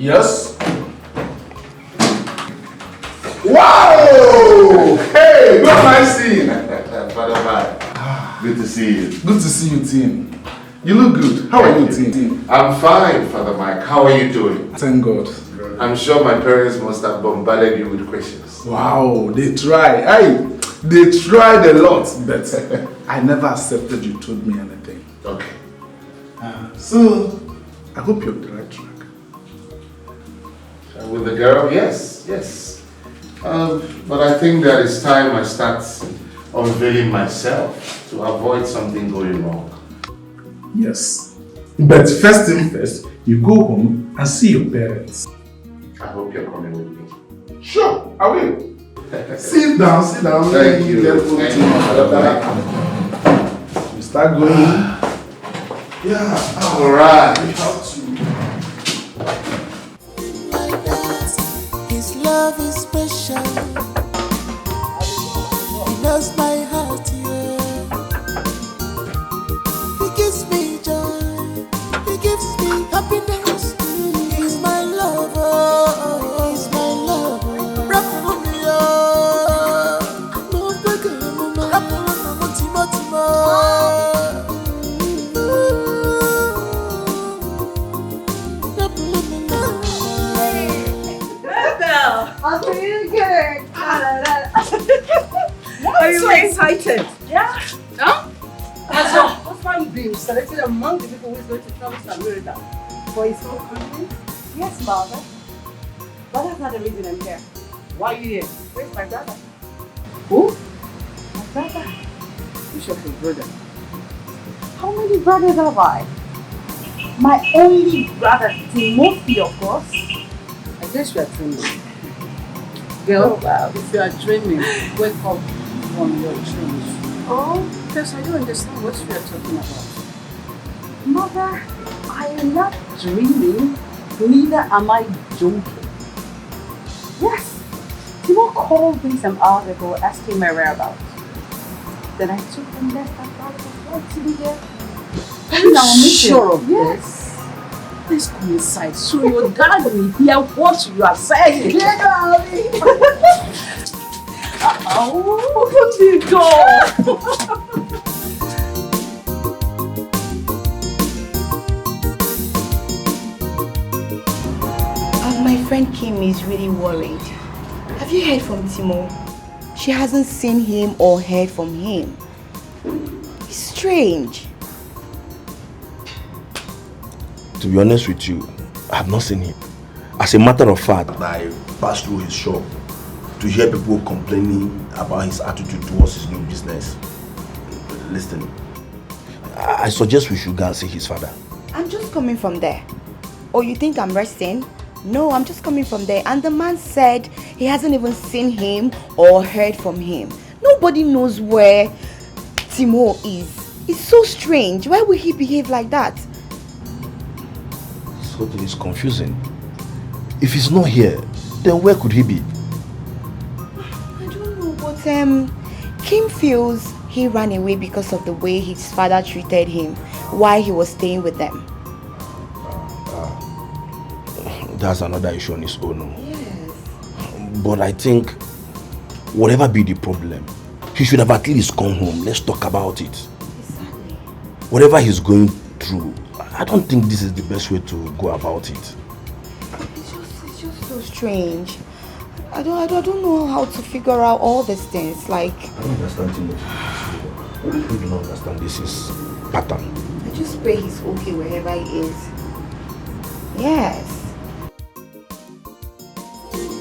Yes? Wow! Hey, what am I seeing? Father man, good to see you. Good to see you, Tim. You look good. How are you, Tim? I'm fine, Father Mike. How are you doing? Thank God. I'm sure my parents must have bombarded you with questions. Wow, they try. They tried a lot, but I never accepted you told me anything. Okay. So, I hope you're on the right track. With the girl, yes. But I think that it's time I start unveiling myself to avoid something going wrong. Yes. But first thing first, you go home and see your parents. I hope you're coming with me. Sure, I will. Sit down. Thank you. We start going. Yeah. Alright. His love is special. He knows my heart, yeah. He gives me joy. He gives me happiness. He's my lover. He's my lover. Rap for me, oh. Rap for me, Timo. I'm feeling good. Are you very excited? Yeah. Huh? What's my dream? Selected among the people who is going to travel to America for his whole country? Yes, Mother. But that's not the reason I'm here. Why are you here? Where's my brother? Who? My brother. Who's your brother? How many brothers have I? My only brother, Timo, of course. I guess you are dreaming. Girl, if you are dreaming, wake up from your dreams. Oh, Because I don't understand what you are talking about. Mother, I am not dreaming, neither am I joking. Yes, Timo called me some hours ago asking my whereabouts. Then I took him left and right to be there. Are you sure of Yes. this? Please come inside so your dad will hear what you are saying. Yeah, darling. Open the door. My friend Kim is really worried. Have you heard from Timo? She hasn't seen him or heard from him. It's strange. To be honest with you, I have not seen him. As a matter of fact, I passed through his shop to hear people complaining about his attitude towards his new business. Listen, I suggest we should go and see his father. I'm just coming from there. Oh, you think I'm resting? No, I'm just coming from there. And the man said he hasn't even seen him or heard from him. Nobody knows where Timo is. It's so strange. Why would he behave like that? So it is confusing. If he's not here, then where could he be? I don't know, but Kim feels he ran away because of the way his father treated him while he was staying with them. That's another issue on his own. Yes. But I think, whatever be the problem, he should have at least come home. Let's talk about it. Exactly. Whatever he's going through, I don't think this is the best way to go about it. It's just so strange. I don't know how to figure out all these things. Like, I don't understand Timo. I really do not understand this is pattern. I just pray he's okay wherever he is. Yes.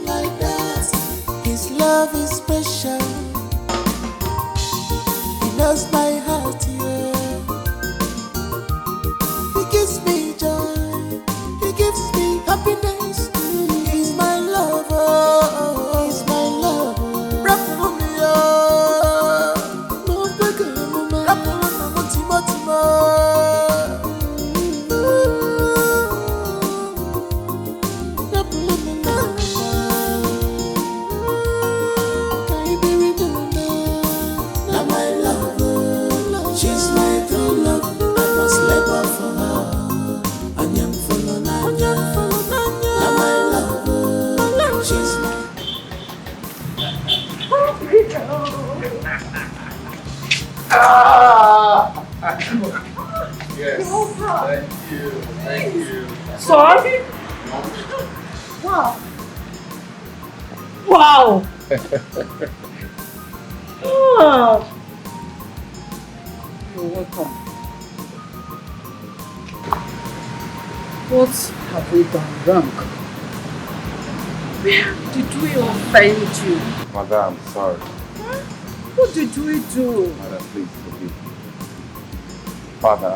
Like that, his love is special. He knows my heart, yeah. He gives me joy. He gives me happiness. He's my lover. He's my lover. Rap for me, oh. Rap for me, Timo. She Yes. Thank you. Thank you. Sorry? Wow. Wow. Oh. You're welcome. What have we done wrong? Where did we offend you? Madam, sorry. What did we do? Madam, please forgive me. Father,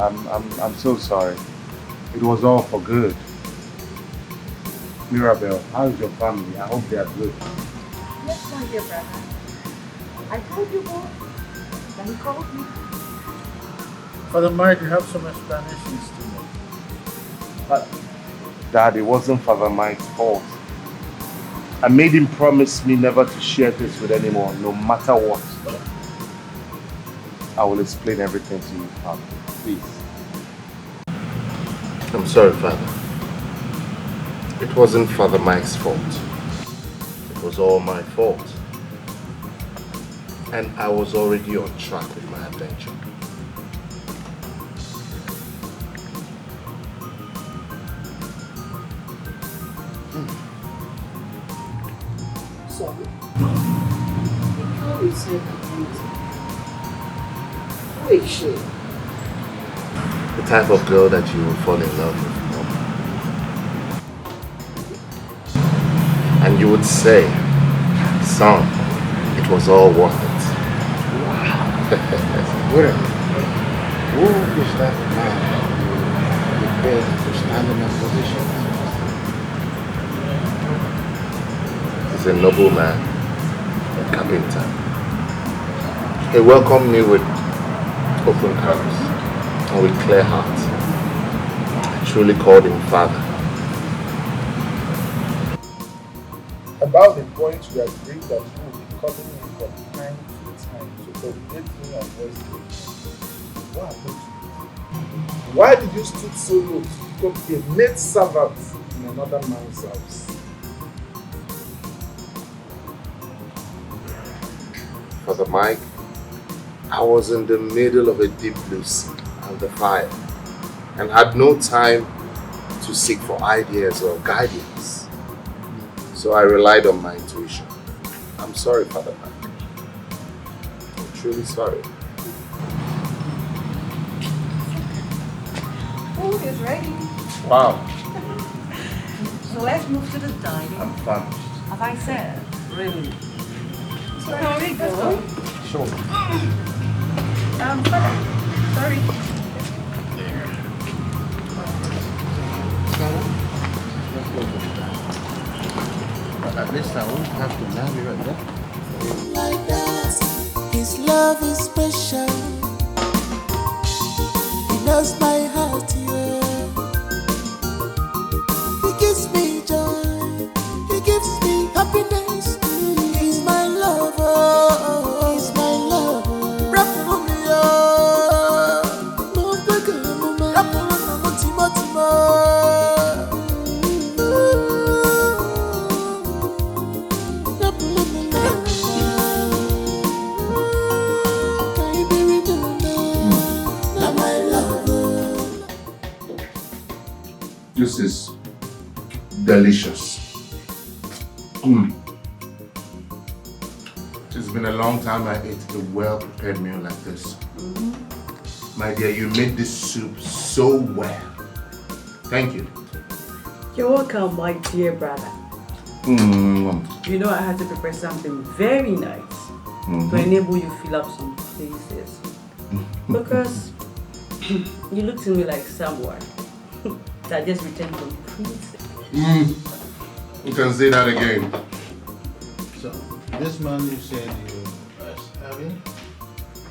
I'm so sorry. It was all for good. Mirabel, how's your family? I hope they are good. Yes, my dear brother. I told you what. Then he called me. Father Mike, you have some explanations to make. But Dad, it wasn't Father Mike's fault. I made him promise me never to share this with anyone, no matter what. I will explain everything to you, Father. Please. I'm sorry, Father. It wasn't Father Mike's fault. It was all my fault. And I was already on track with my adventure. Sorry. How is it Who is she? The type of girl that you will fall in love with. And you would say, son, it was all worth it. Wait a minute. Who is that man prepared to stand in a position? He's a noble man, a carpenter. He welcomed me with open arms and with clear heart. I truly called him father. About the point we agreed that you will be calling me from time to time to update me on what's going on. What happened to you? Why did you stoop so low to become a maid servant in another man's house? Father Mike, I was in the middle of a deep blue sea and the fire and had no time to seek for ideas or guidance. So I relied on my intuition. I'm sorry, Father Mike. I'm truly sorry. Food is ready. Wow, So let's move to the dining. I'm famished. As I said. Really? So can we go? Sure. Sorry. But at least I won't have to marry right there. Like that, his love is special. He knows my heart, yeah. He gives me joy. He gives me happiness. He's my lover. He's my lover. Rap for me, oh. Move back, mama. Rap for me, Timo, Timo. This is delicious. It's been a long time I ate a well-prepared meal like this. My dear, you made this soup so well. Thank you. You're welcome, my dear brother. You know I had to prepare something very nice to enable you fill up some places. Because you look to me like someone that just returned from prison. You can say that again. So, this man you said you are having,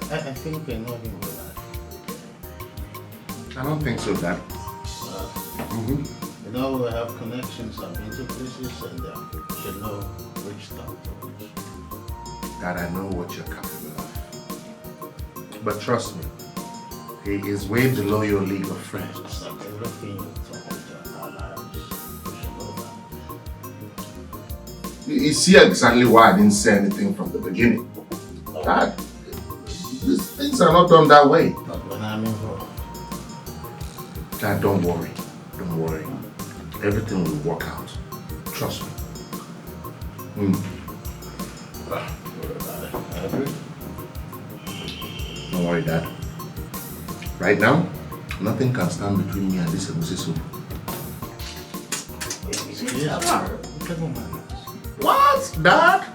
I think I know him well. I don't think so, Dad. You know, we have connections, I've been to places, and you should know which stuff to which. Dad, I know what you're capable of. But trust me, he is way below your league of friends. Everything you talk about our lives, you should know that. You see exactly why I didn't say anything from the beginning. Dad, these things are not done that way. Not when I'm involved. Dad, don't worry. Don't worry. Everything will work out. Trust me. Don't worry, Dad. Right now, nothing can stand between me and this egusi soup. What, Dad?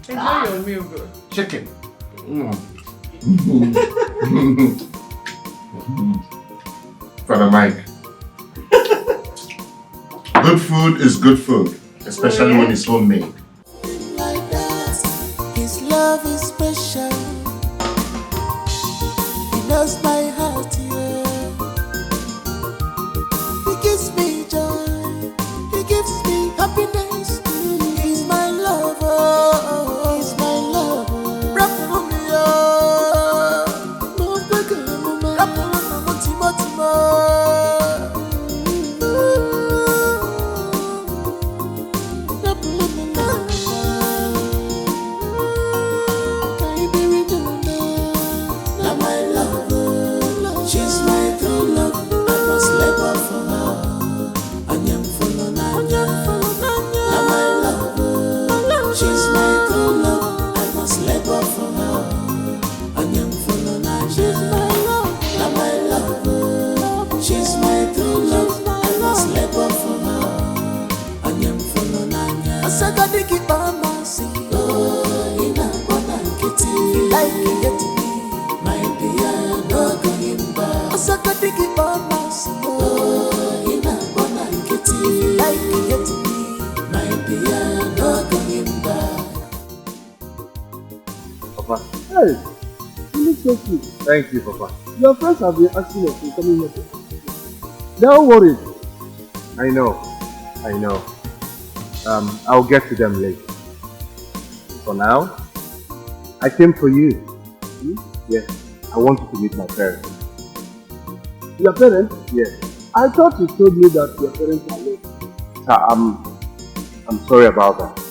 Enjoy your meal, bro. Chicken. Father Mike. Good food is good food, especially when it's homemade. Like that, his love is special. He knows my heart, yeah. He gives me joy, he gives me happiness. He's my lover, he's my lover. Rap for me, oh. No bigger, no man. Rap for me, Timo, Timo. Papa. Hey, you look so cute. Thank you, Papa. Your friends have been asking us to come in here. Don't worry. I know. I'll get to them later. For now, I came for you. Yes, I want you to meet my parents. Your parents? Yes. I thought you told me that your parents are late. I'm sorry about that.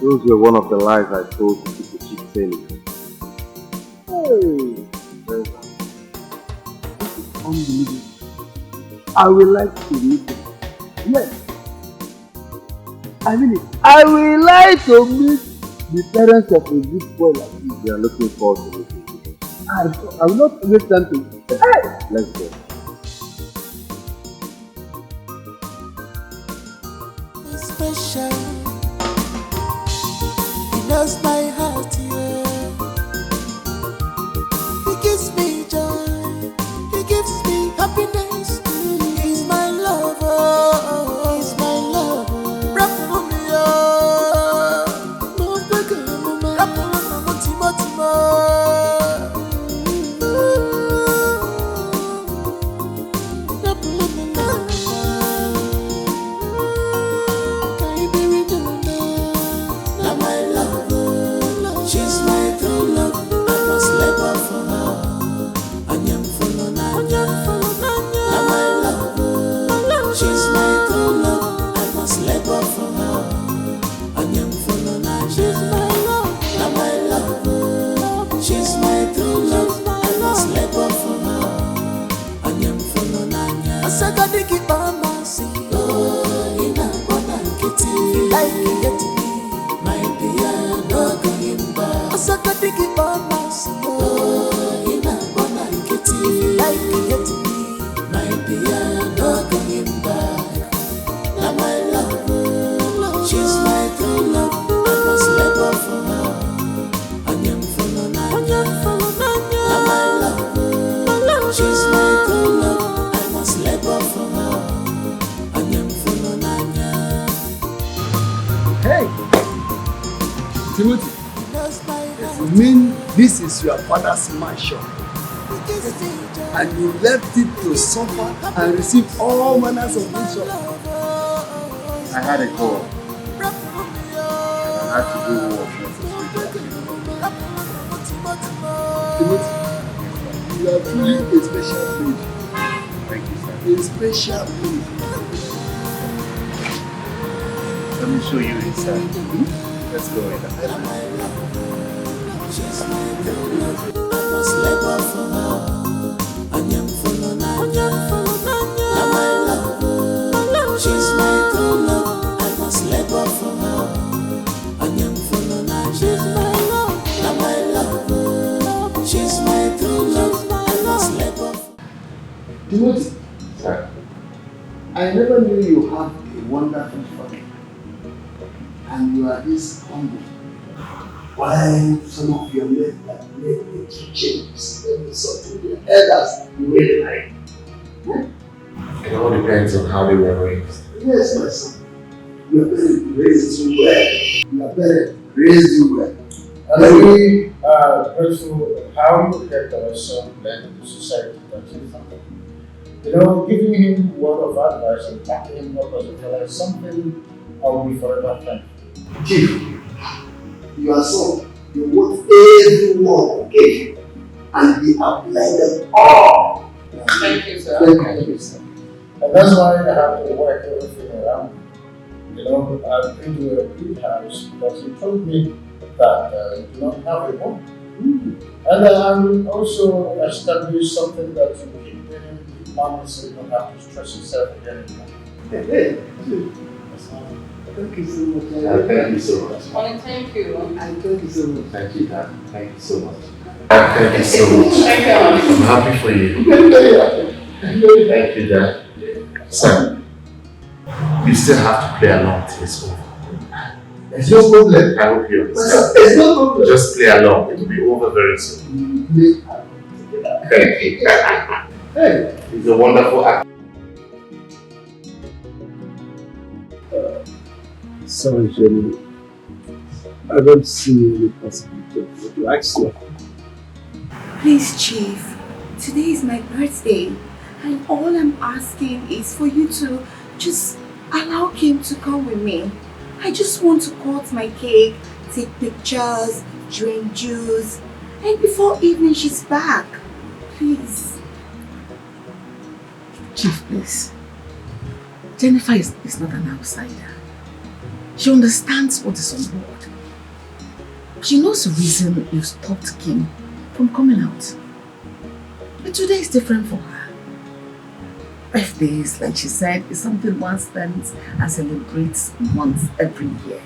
Those were one of the lies I told to keep the ship sailing. Hey, this is unbelievable. I would like to meet them. Yes. I mean it. I would like to meet the parents of a good boy like you. They are looking forward to meeting you. I will not waste time to. Hey, let's go. Special. He knows my heart, yeah. He gives me joy. He gives me happiness. He's my lover. He's my lover. Rap for me, oh. No bigger, no man. Rap for me, no Timo, Timo. Rap for me, no. Timothy, you mean this is your father's mansion and you left it to suffer and receive all manners of insult? I had a call and I had to do what was necessary. Timothy, you are truly a special breed. Thank you, sir. A special breed. Let me show you inside. Let's go in. She's my true love. I must labor for her. Timothy, Sir. I never knew you have a wonderful family. And you are this humble. Why some of your men have made little changes and something their elders you really like? It all depends on how they were raised. Yes, my son. Your parents raised you well. Your parents raised you well. And we are grateful how you kept our son blend in the society that he found. You know, giving him word of advice and backing him up as a fellow is something I will be forever thankful. Chief, your son, you want everyone gave you, and we applied them all. Thank you, sir. Thank you, sir. And that's why I have to work everything around. You know, I've been to a big house because he told me that you do not have a home. And I'm also establish something that you keep doing money so you don't have to stress yourself again anymore. Hey, thank you so much. Thank you so much. Thank you. And thank you so much. Thank you, Dad. Thank you so much. Thank you so much. Thank you. I'm happy for you. Very happy. Thank you, Dad. Son, you still have to play along till it's over. There's no problem. I hope you understand. There's no problem. Just play along. It will be over very soon. Thank you. Hey. He's a wonderful actor. Sorry, Jenny. I don't see any possibility of to ask you. Please, Chief, today is my birthday, and all I'm asking is for you to just allow Kim to come with me. I just want to cut my cake, take pictures, drink juice, and before evening she's back. Please. Chief, please. Jennifer is not an outsider. She understands what is on board. She knows the reason you stopped Kim from coming out. But today is different for her. Birthdays, like she said, is something one spends and celebrates once every year.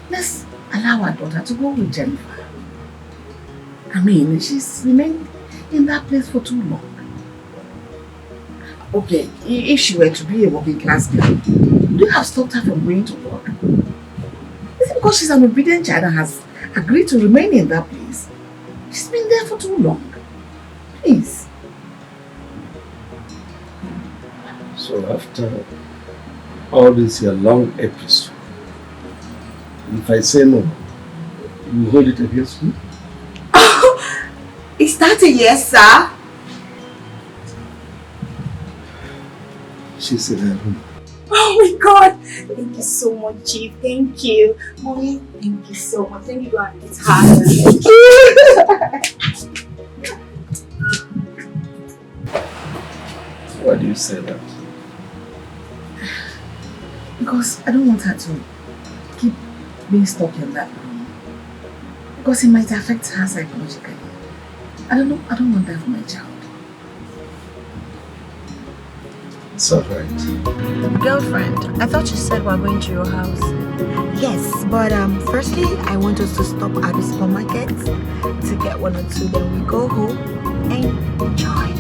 Let's allow our daughter to go with Jennifer. I mean, she's remained in that place for too long. Okay, if she were to be a working class girl, would you have stopped her from going to work? Is it because she's an obedient child and has agreed to remain in that place? She's been there for too long. Please. So after all this your long episode, if I say no, you hold it against me? Is that a yes, sir? She's in her room. Oh my God! Thank you so much, Chief. Thank you. Mommy, thank you so much. Thank you, God. It's hard. Thank you. Why do you say that? Because I don't want her to keep being stuck in that room. Because it might affect her psychologically. I don't want that for my child. It's alright. Girlfriend, I thought you said we're going to your house. Yes, but firstly, I want us to stop at the supermarket to get one or two. Then we go home and enjoy.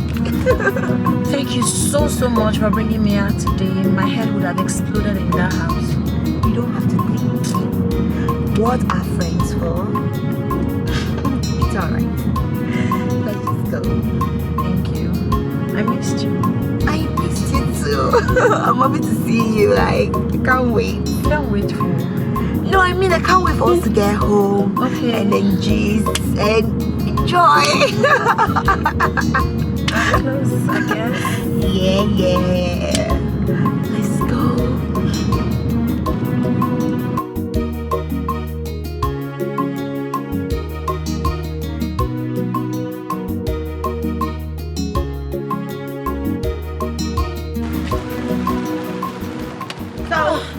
Thank you so much for bringing me out today. My head would have exploded in that house. You don't have to think. What are friends for? It's alright. Let's just go. Thank you. I missed you. I missed you too. I'm happy to see you. Like, I can't wait. Can't wait for you. No, I mean I can't wait for us to get home. Okay. And then gist and enjoy. Close, I guess. Yeah. Let's go.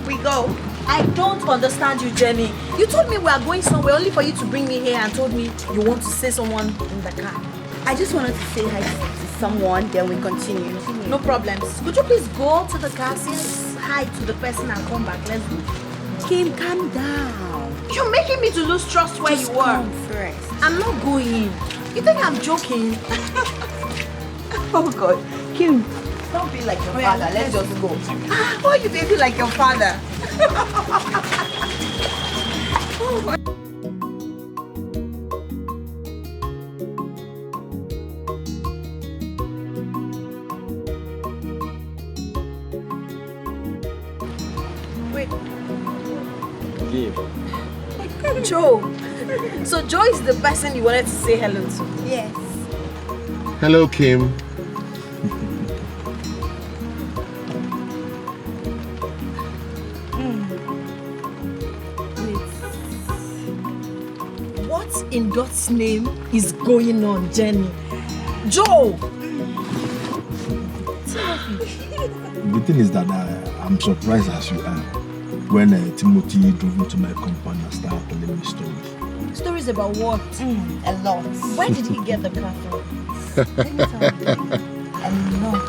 We go. I don't understand you, Jenny. You told me we are going somewhere only for you to bring me here and told me you want to say someone in the car. I just wanted to say hi to someone, then we continue. No problems. Could you please go to the car, say hi to the person and come back? Let's go. Kim, calm down. You're making me to lose trust where you are. Come first. I'm not going. You think I'm joking? Oh God. Kim, don't be like your father. Let's just go. Why you baby like your father? Wait. Joe. So Joe is the person you wanted to say hello to? Yes. Hello, Kim. What in God's name is going on, Jenny? Joe! The thing is that I'm surprised as you are when Timothy drove into my compound and started telling me stories. Stories about what? A lot. Where did he get the car from? Let me tell you. A lot.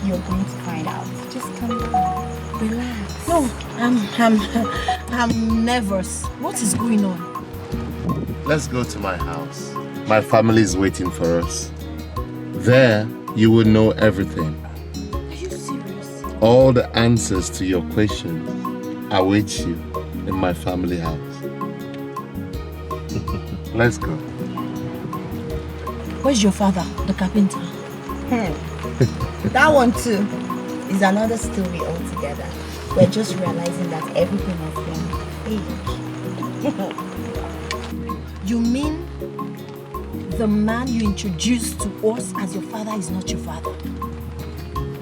You're going to find out. Just calm down. Relax. No, I'm nervous. What is going on? Let's go to my house. My family is waiting for us. There, you will know everything. Are you serious? All the answers to your questions await you in my family house. Let's go. Where's your father, the carpenter? That one too is another story altogether. We're just realizing that everything has been fake. You mean the man you introduced to us as your father is not your father?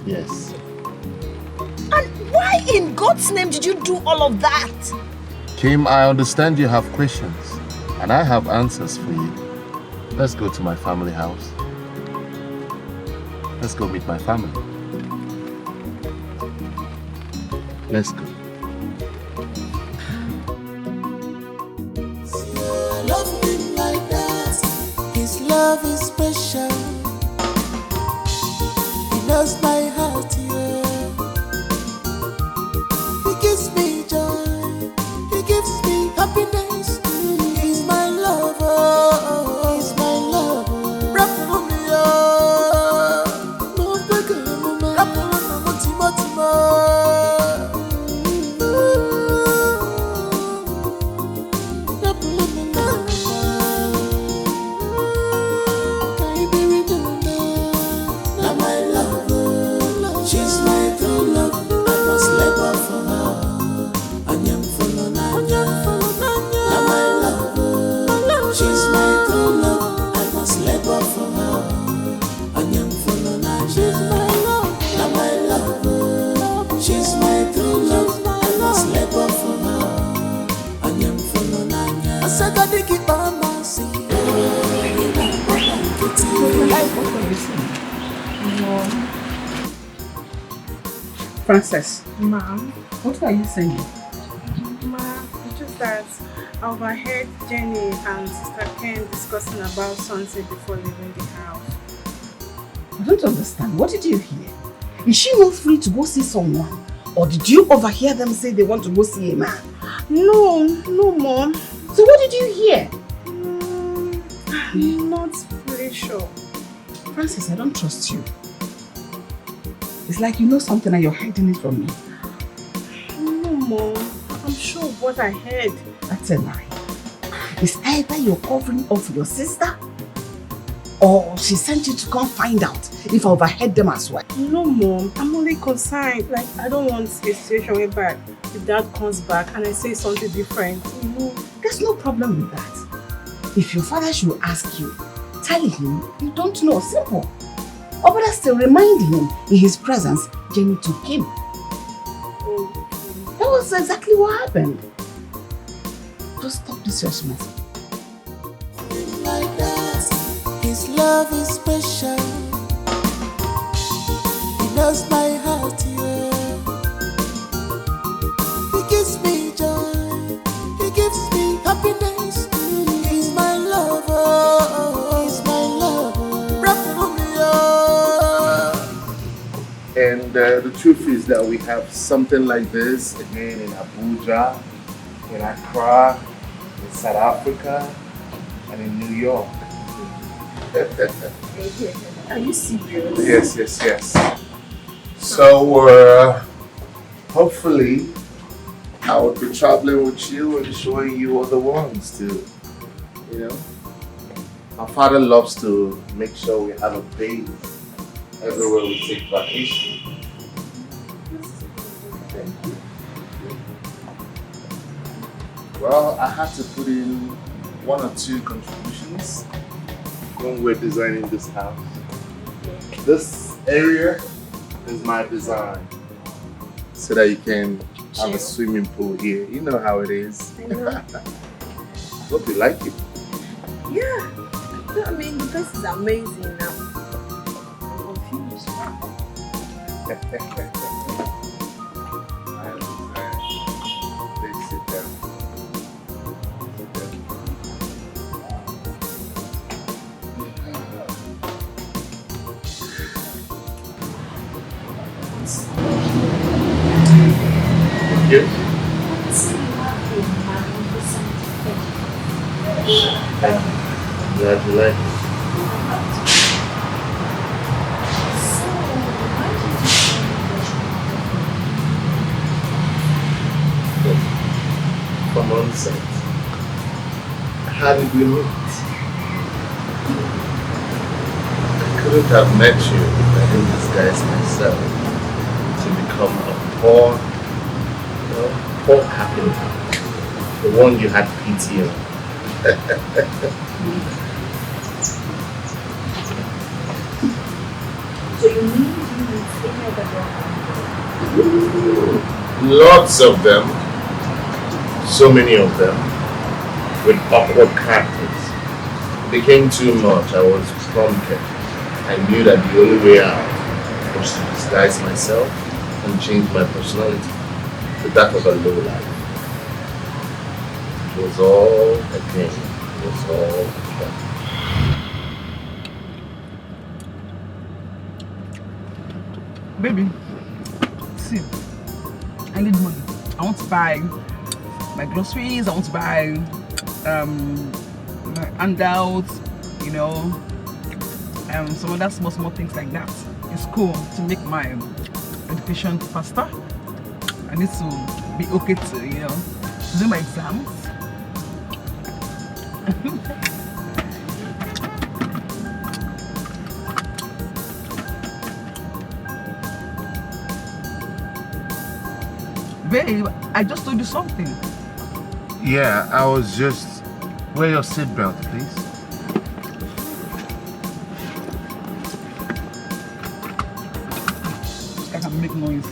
Yes. And why in God's name did you do all of that? Kim, I understand you have questions, and I have answers for you. Let's go to my family house. Let's go meet my family. Let's go. Love him like that. His love is special. He knows my heart, yeah. He gives me joy. He gives me happiness. He's my lover. He's my lover. Rap for me, oh. No bigger, no man. Rap for me, Timo, Timo. Frances, Ma'am, what are you saying? ma'am, it's just that I overheard Jenny and Sister Ken discussing about something before leaving the house. I don't understand. What did you hear? Is she not free to go see someone? Or did you overhear them say they want to go see a man? No, Mom. So what did you hear? I'm not really sure. Frances, I don't trust you. It's like you know something and you're hiding it from me. No, Mom. I'm sure of what I heard. That's a lie. It's either you're covering up for your sister or she sent you to come find out if I overheard them as well. No, Mom. I'm only concerned. Like, I don't want a situation whereby if Dad comes back and I say something different. No, there's no problem with that. If your father should ask you, tell him you don't know. Simple. Or better still, remind him in his presence Jenny took him. That was exactly what happened. Just stop this your mess. Like that. His love is special. He knows my heart, yeah. He gives me joy. He gives me happiness. He's my lover. He's my lover. Rap for me, oh. And the truth is that we have something like this again in Abuja, in Accra, in South Africa, and in New York. Are you serious? Yes. So, hopefully, I will be traveling with you and showing you other ones too. You know? My father loves to make sure we have a base everywhere we take vacation. Well, I had to put in 1 or 2 contributions when we're designing this house. This area is my design, so that you can have a swimming pool here. You know how it is. I know. Hope you like it. Yeah. I mean, the place is amazing now. I'm confused. Please sit down. Yes. Thank you. I'm glad you like it. From onset. How did we meet? I couldn't have met you if I didn't disguise myself to become a poor Carpenter. The one you had pity on. So you mean you with any other girl? Lots of them. So many of them. With awkward characters. It became too much. I was prompted. I knew that the only way out was to disguise myself and change my personality to that of a lowlife. It was all a game. It was all a trap. Baby, see, I need money. I want to buy my groceries. I want to buy my handouts, you know, some other small things like that. It's cool to make my education faster. I need to be okay to, you know, do my exams. Babe, I just told you something. Yeah, I was just... Wear your seatbelt, please. I can make noise.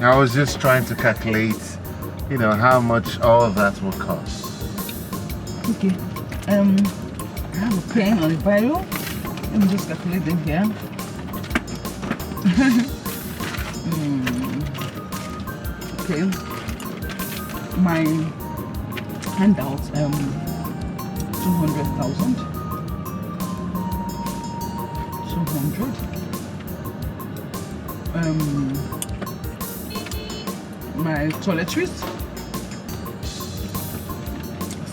I was just trying to calculate, you know, how much all of that will cost. Okay. I have a pen and a Bible. Let me just calculate them here. Okay. My handout, 200,000. 200. My toiletries,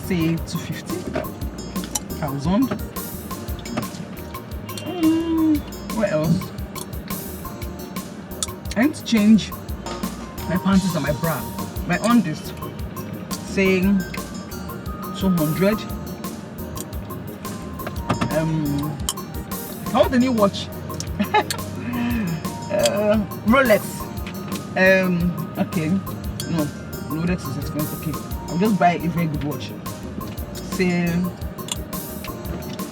say 250,000. What else? I need to change my panties and my bra. My undies, saying 200. I want a new watch. Rolex. Okay. No, Rolex is expensive. Okay, I'll just buy a very good watch. Say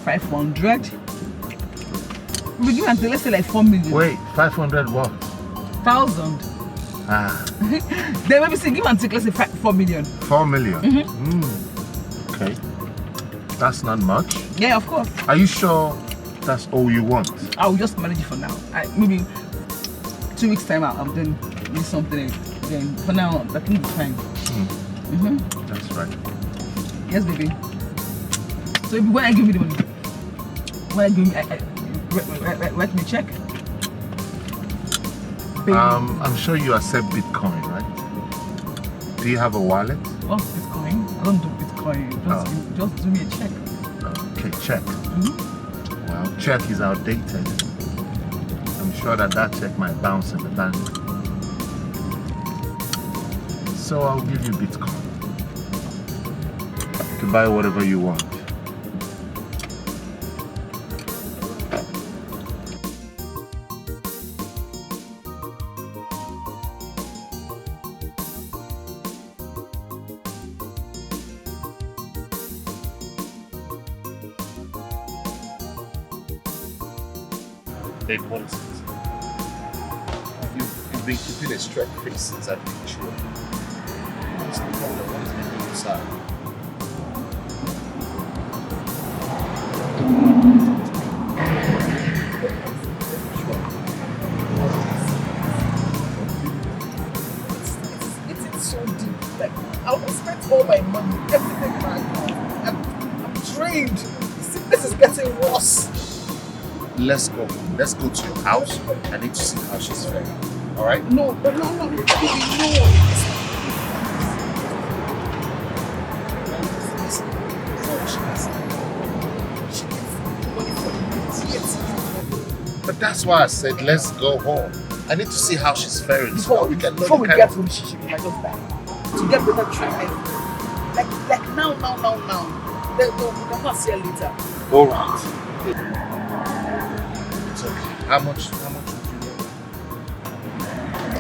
500. We give until let's say like 4 million. Wait, 500 what? 1,000. Ah. Then maybe say give and take let's say 4 million. 4 million? Okay. That's not much. Yeah, of course. Are you sure that's all you want? I'll just manage it for now. Maybe 2 weeks time I'll then do something else. Then for now, I think it's fine. That's right. Yes, baby. So when I give you the money, when I give you, write me a check. Baby. I'm sure you accept Bitcoin, right? Do you have a wallet? Well, Bitcoin. I don't do Bitcoin. Just do me a check. Okay, check. Well, check is outdated. I'm sure that check might bounce in the bank. So I'll give you Bitcoin. You can buy whatever you want. Babe, what is it? You've been keeping a straight face since I've been chewing. What's the problem? What is making you sad? It's so deep. Like, I almost spent all my money, everything back. I'm drained. The sickness is getting worse. Let's go. Let's go to your house. I need to see how she's faring. Alright? No, baby, no. But that's why I said let's go home. I need to see how she's faring. Before we get home, she might just die. To get better treatment. Like now. We can not see her later. Alright. It's okay. How much would you need?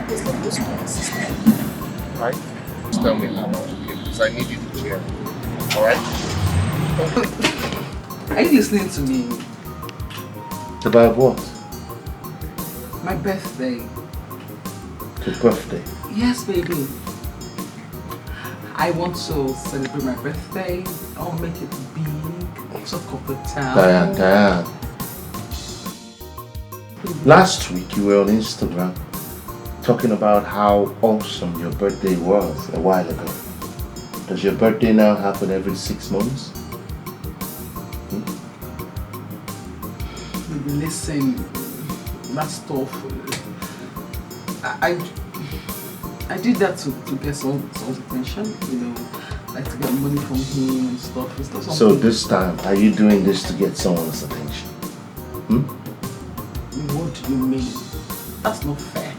It's not just my sister. Right? Just tell me how much, okay? Because I need you to cheer. Alright? Are you listening to me? About what? My birthday. Your birthday? Yes, baby. I want to celebrate my birthday. I'll make it big. Talk of the town. Diane. Last week you were on Instagram talking about how awesome your birthday was a while ago. Does your birthday now happen every 6 months? Listen, that stuff. I did that to get someone's attention, you know, like to get money from him and stuff. It's not something. So this time, are you doing this to get someone's attention? What do you mean? That's not fair.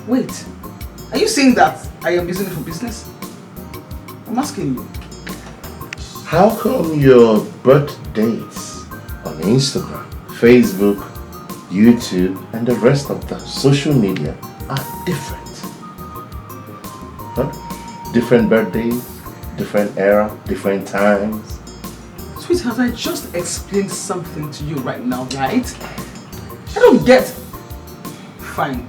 Wait, are you saying that I am using it for business? I'm asking you. How come your birth dates on Instagram, Facebook, YouTube, and the rest of the social media are different? Huh? Different birthdays, different era, different times. Sweetheart, I just explained something to you right now, right? I don't get. Fine,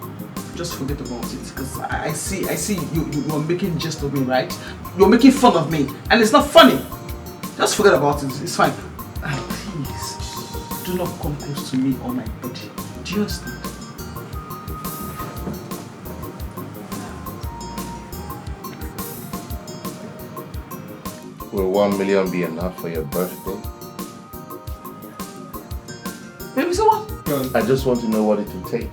just forget about it, because I see you are making jest of me, right? You're making fun of me, and it's not funny. Just forget about it. It's fine. And please, do not come close to me or my body. Do you understand? Will 1 million be enough for your birthday? Baby, so what? I just want to know what it will take.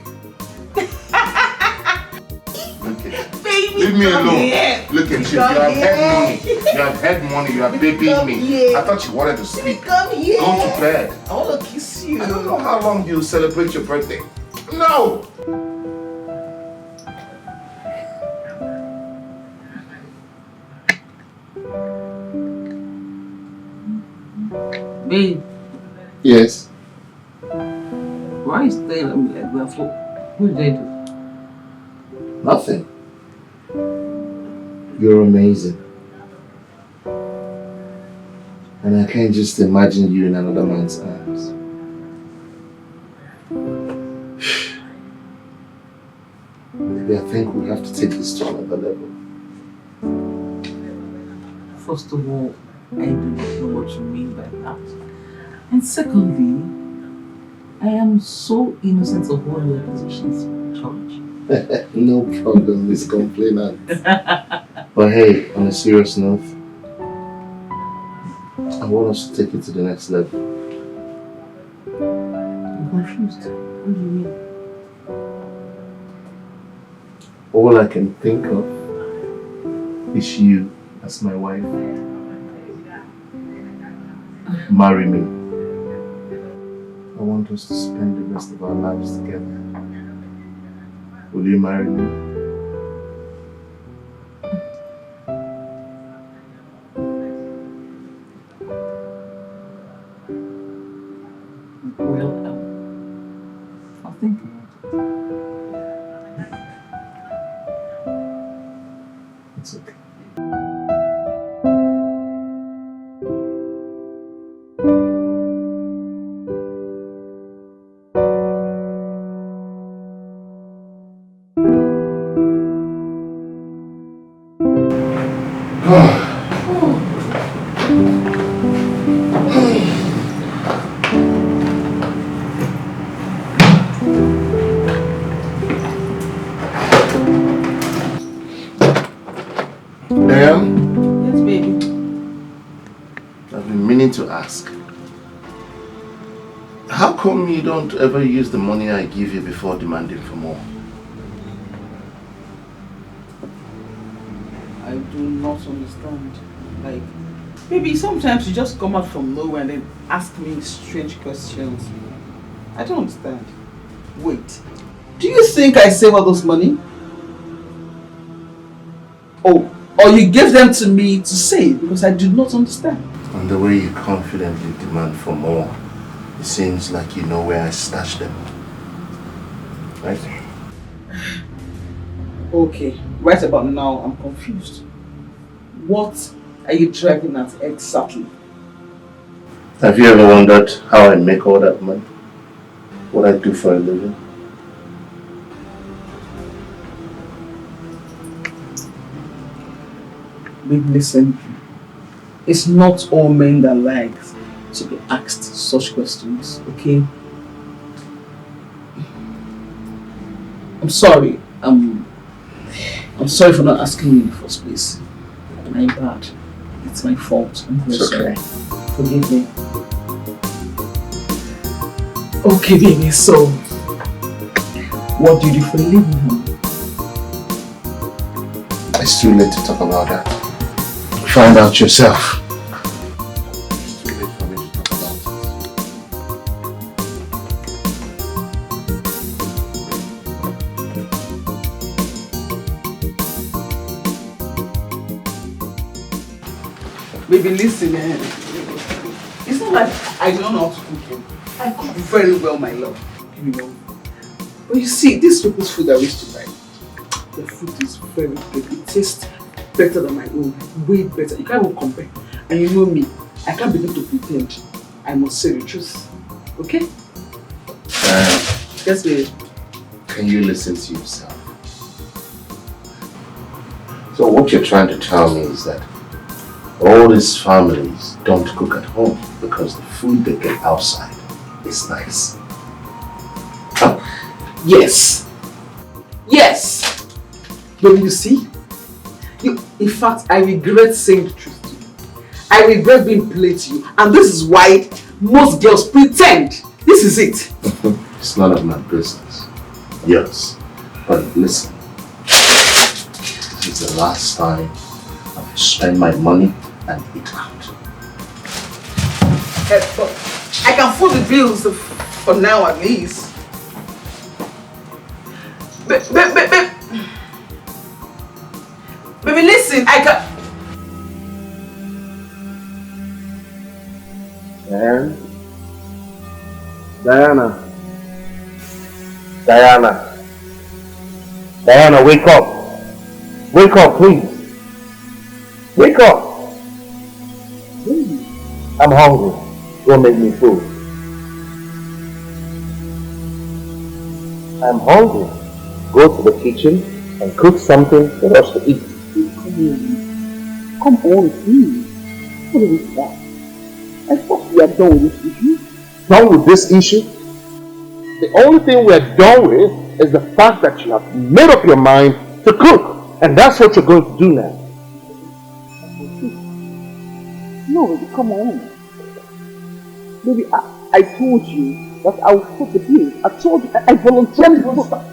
Look at Baby, leave me alone. Here. Look at you. You have head money. You have head money. You are babying me. Here. I thought you wanted to sleep. Come here. Go to bed. I want to kiss you. I don't know how long you celebrate your birthday. No! Babe. Yes. Why are you staring at me like that? What did I do? Nothing. You're amazing. And I can't just imagine you in another man's arms. Maybe I think we have to take this to another level. First of all, I do not know what you mean by that. And secondly, I am so innocent of all your accusations, George. No problem, Miss Complainant. But hey, on a serious note, I want us to take it to the next level. I'm confused. What do you mean? All I can think of is you as my wife. Marry me. I want us to spend the rest of our lives together. Will you marry me? Well, I'll think about it. It's okay. Yes, baby. I've been meaning to ask. How come you don't ever use the money I give you before demanding for more? I do not understand. Like, maybe sometimes you just come out from nowhere and then ask me strange questions. I don't understand. Wait, do you think I save all those money? Oh, or you gave them to me to save because I do not understand. And the way you confidently demand for more, it seems like you know where I stashed them. Right? Okay, right about now I'm confused. What are you driving at exactly? Have you ever wondered how I make all that money? What I do for a living? Babe, listen. It's not all men that like to be asked such questions, okay? I'm sorry. I'm sorry for not asking you in the first place. My bad. It's my fault. I'm very sorry. Forgive me. Okay, baby, so what do you do for a living, honey? It's too late to talk about that. Find out yourself. It's too late for me to talk about it. Baby, listen, it's not like I don't know how to cook. I cook very well, my love. You know. But you see, these people's food I wish to buy. The food is very good. It tastes better than my own. Way better. You can't even compare. And you know me, I can't begin to pretend. I must say the truth. Okay? Yes, baby. Can you listen to yourself? So what you're trying to tell me is that all these families don't cook at home because the food they get outside is nice. Huh? Yes. Yes. But you see, in fact, I regret saying the truth to you. I regret being plain to you. And this is why most girls pretend. This is it. It's none of my business. Yes. But listen. This is the last time I will spend my money and eat out. But I can foot the bills for now at least. Baby, listen, I can... Diana, wake up. Wake up, please. Wake up. I'm hungry. Go make me food. I'm hungry. Go to the kitchen and cook something for us to eat. Come on, please. What is that? I thought we are done with this issue. Done with this issue? The only thing we're done with is the fact that you have made up your mind to cook. And that's what you're going to do now. No, baby, come on. Baby, I told you that I will foot the bill. I told you, I voluntarily...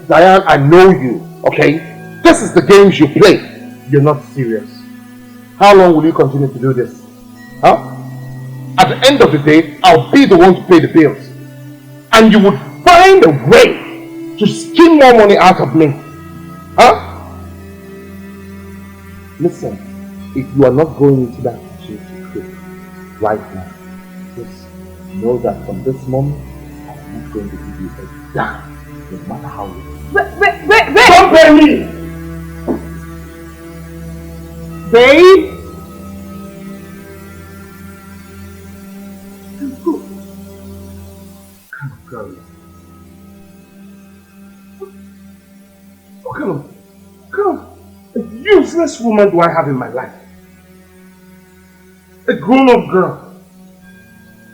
Diane, I know you, okay? This is the games you play. You're not serious. How long will you continue to do this? Huh? At the end of the day, I'll be the one to pay the bills. and you would find a way to skim more money out of me. Huh? Listen, if you are not going into that kitchen to cook right now, just know that from this moment, I'm not going to give you a dime, no matter how you. Wait! Don't pay me! Babe! Come on, girl. What kind of a useless woman do I have in my life? A grown-up girl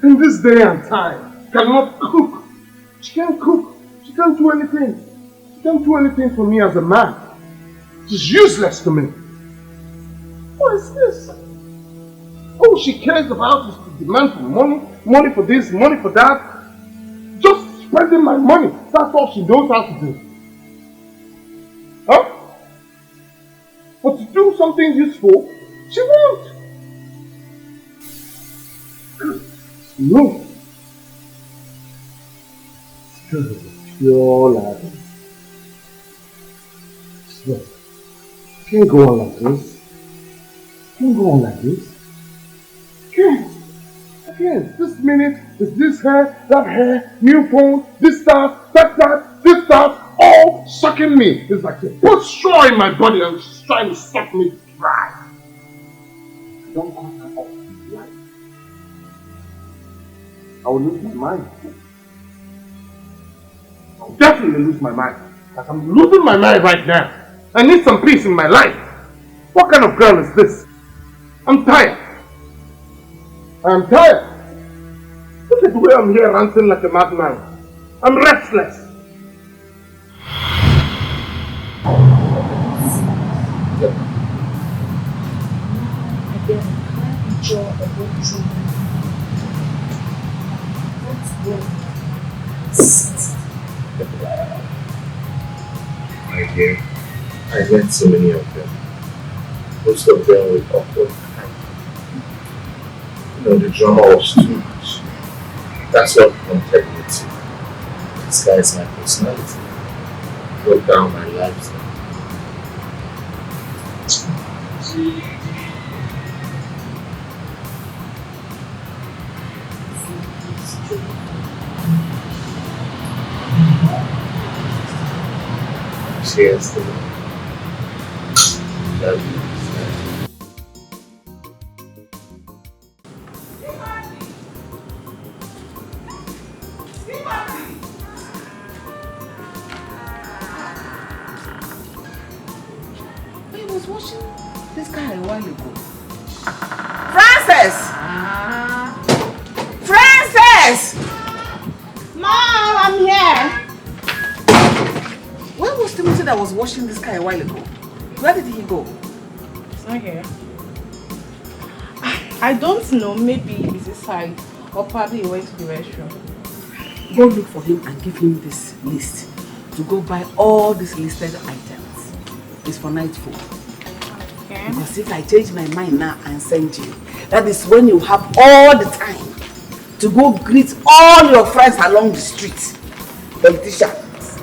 in this day and time cannot cook. She can't cook. She can't do anything. She can't do anything for me as a man. She's useless to me. What is this? All she cares about is to demand for money, money for this, money for that. Just spending my money. That's all she knows how to do. Huh? But to do something useful, she won't. No. Because of a pure lad. Swear. Can't go on like this. Can't go on like this. Can't. I can't. This minute is this hair, that hair, new phone, this stuff, that, this stuff, all sucking me. It's like they put straw in my body and she's trying to suck me dry. I don't cut her off in life. I will lose my mind. I'll definitely lose my mind. Like I'm losing my mind right now. I need some peace in my life. What kind of girl is this? I'm tired. I'm tired. Look at the way I'm here ranting like a madman. I'm restless. Again, I enjoy a good dream. That's good. My dear, I met so many of them. Most of them with awkward kind. The drama was too much. That's what prompted me to disguise my personality, broke down my lifestyle. Cheers to them. Love you. I was watching this guy a while ago. Frances! Frances! Mom, I'm here. Where was Timothy that was watching this guy a while ago? Where did he go? It's not here. I don't know. Maybe he's inside, or probably he went to the restroom. Go look for him and give him this list to go buy all these listed items. It's for night food. Okay. Because if I change my mind now and send you, that is when you have all the time to go greet all your friends along the street. Politicians.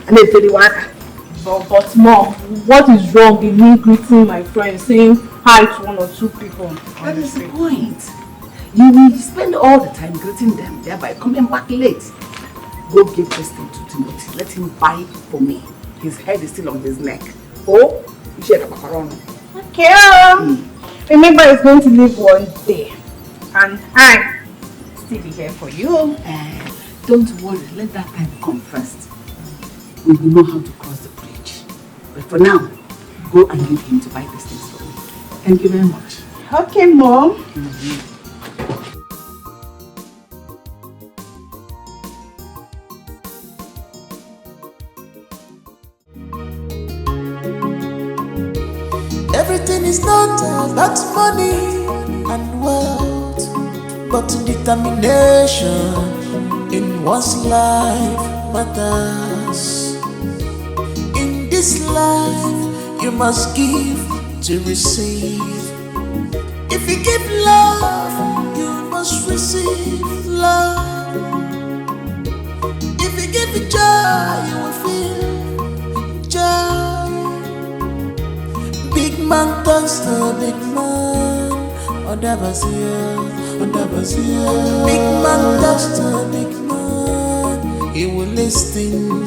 And they tell you what? But mom, what is wrong in me greeting my friends, saying hi to one or two people? That is the point. You will spend all the time greeting them, thereby coming back late. Go give this thing to Timothy. Let him buy it for me. His head is still on his neck. Oh, you share the macaroni. Okay. Remember, it's going to leave one day, and I still be here for you. Don't worry. Let that time come first. We will know how to cross the bridge. But for now, go and leave him to buy these things for me. Thank you very much. Okay, Mom. Everything is not about money and wealth, but determination in one's life matters. In this life, you must give to receive. If you give love, you must receive love. give you joy, you will feel joy. Big man turns to big man. Whatever see ya, whatever see ya. Big man turns to big man. He will listen,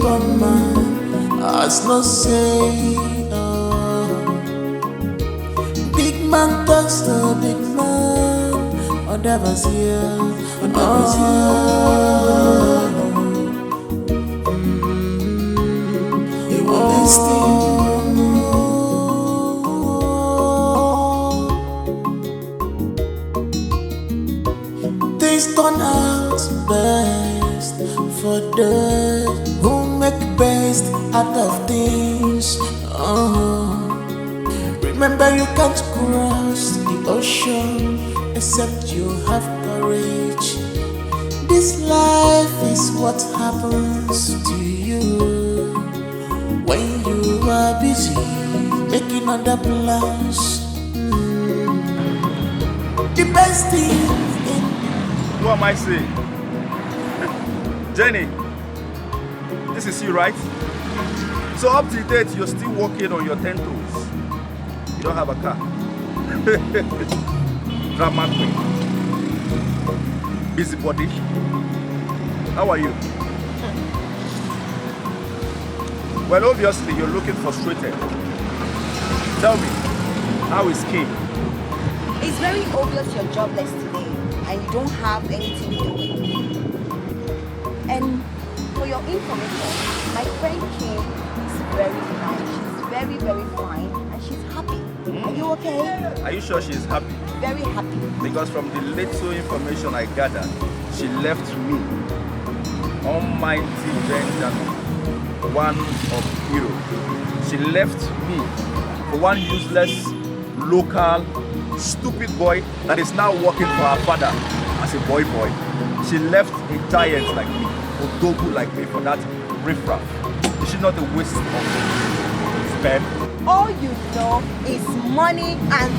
but man has no say. Big man turns to big man. Whatever see ya, whatever see ya. He will listen. Things turn out best for those who make best out of things. Remember, you can't cross the ocean except you have courage. This life is what happens to you when you are busy making other plans. The best thing. What am I saying? Jenny, this is you, right? So up to date, you're still walking on your 10 toes. You don't have a car. Drama queen. Busybody. How are you? Well, obviously, you're looking frustrated. Tell me, how is King? It's very obvious you're jobless today and you don't have anything doing. And for your information, my friend Kim is very nice. She's very, very fine and she's happy. Are you okay? Are you sure she's happy? Very happy. Because from the little information I gathered, she left me, almighty Benjamin, one of hero. She left me for one useless, local, stupid boy that is now working for her father as a boy. She left a giant like me, a dogu like me for that riffraff. Is she not a waste of sperm? All you know is money and...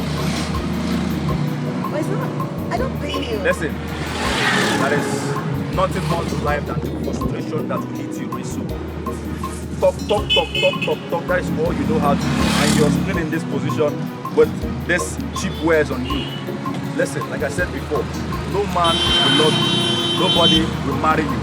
But it's not. I don't blame you. Listen, there is nothing more to life than the frustration that will hit you very soon. Talk. That is all you know how to do. And you're still in this position with this cheap wares on you. Listen, like I said before, no man will love you. Nobody will marry you.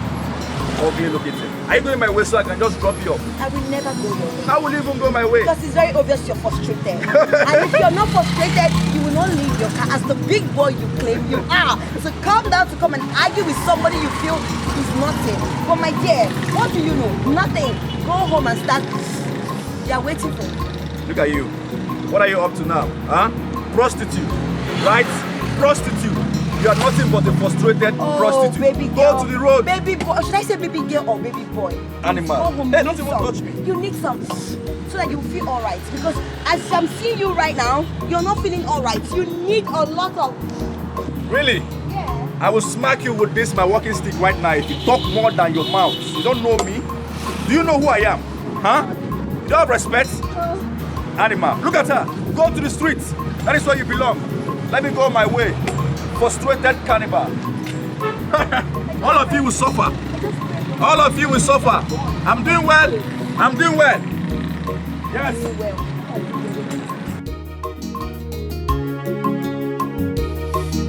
Okay, look at it. Are you going my way so I can just drop you off? I will never go your way. How will you even go my way? Because it's very obvious you're frustrated. And if you're not frustrated, you will not leave your car as the big boy you claim you are. So come down to come and argue with somebody you feel is nothing. But my dear, what do you know? Nothing. Go home and start. They are waiting for you. Look at you. What are you up to now? Huh? Prostitute. Right? Prostitute. You are nothing but a frustrated prostitute. Baby girl. Go to the road. Baby boy. Should I say baby girl or baby boy? Animal. Go home. Hey, don't even touch me. You need some so that you feel alright. Because as I'm seeing you right now, you're not feeling alright. You need a lot of... Really? Yeah. I will smack you with this, my walking stick right now if you talk more than your mouth. You don't know me? Do you know who I am? Huh? You don't have respect? Animal. Look at her. Go to the streets. That is where you belong. Let me go my way. Frustrated cannibal. All of you will suffer. All of you will suffer. I'm doing well. I'm doing well. Yes.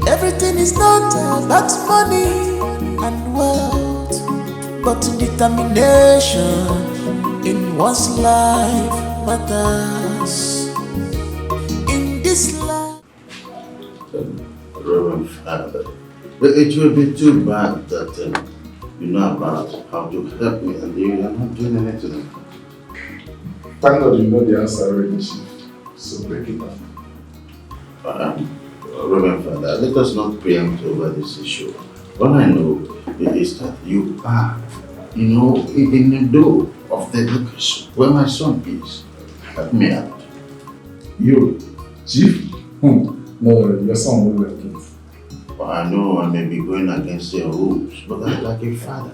Everything is not about money and wealth, but determination in one's life matters. In this life. Reverend Father, but it will be too bad that you know about how to help me and you are not doing anything. Thank God you know the answer already, Chief. So break it down. Reverend Father, let us not preempt over this issue. All I know is that you are, in the door of the location where my son is. Help me out. You, Chief? No, your son will like it. Well, I know I may be going against your rules, but I'm like a father.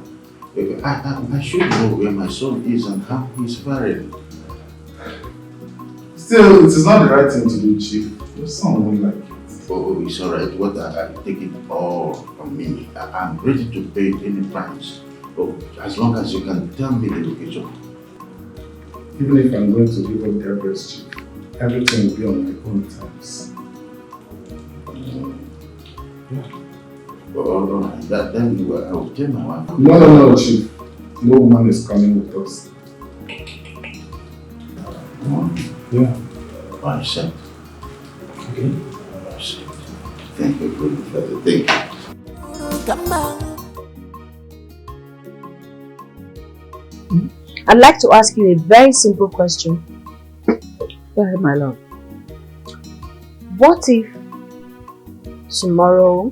I should know where my son is and how he's faring. Still, it is not the right thing to do, Chief. Your son won't like it. Oh, it's alright. What I take it all from me. I'm ready to pay any price. Oh, as long as you can tell me the location. Even if I'm going to give up the address, Chief, everything will be on my own terms. Oh, alright. Then I will tell my wife. No, Chief. No woman is coming with us. Yeah. I accept. Okay. I accept. Thank you, good father. Thank you. I'd like to ask you a very simple question. Go ahead, my love. What if tomorrow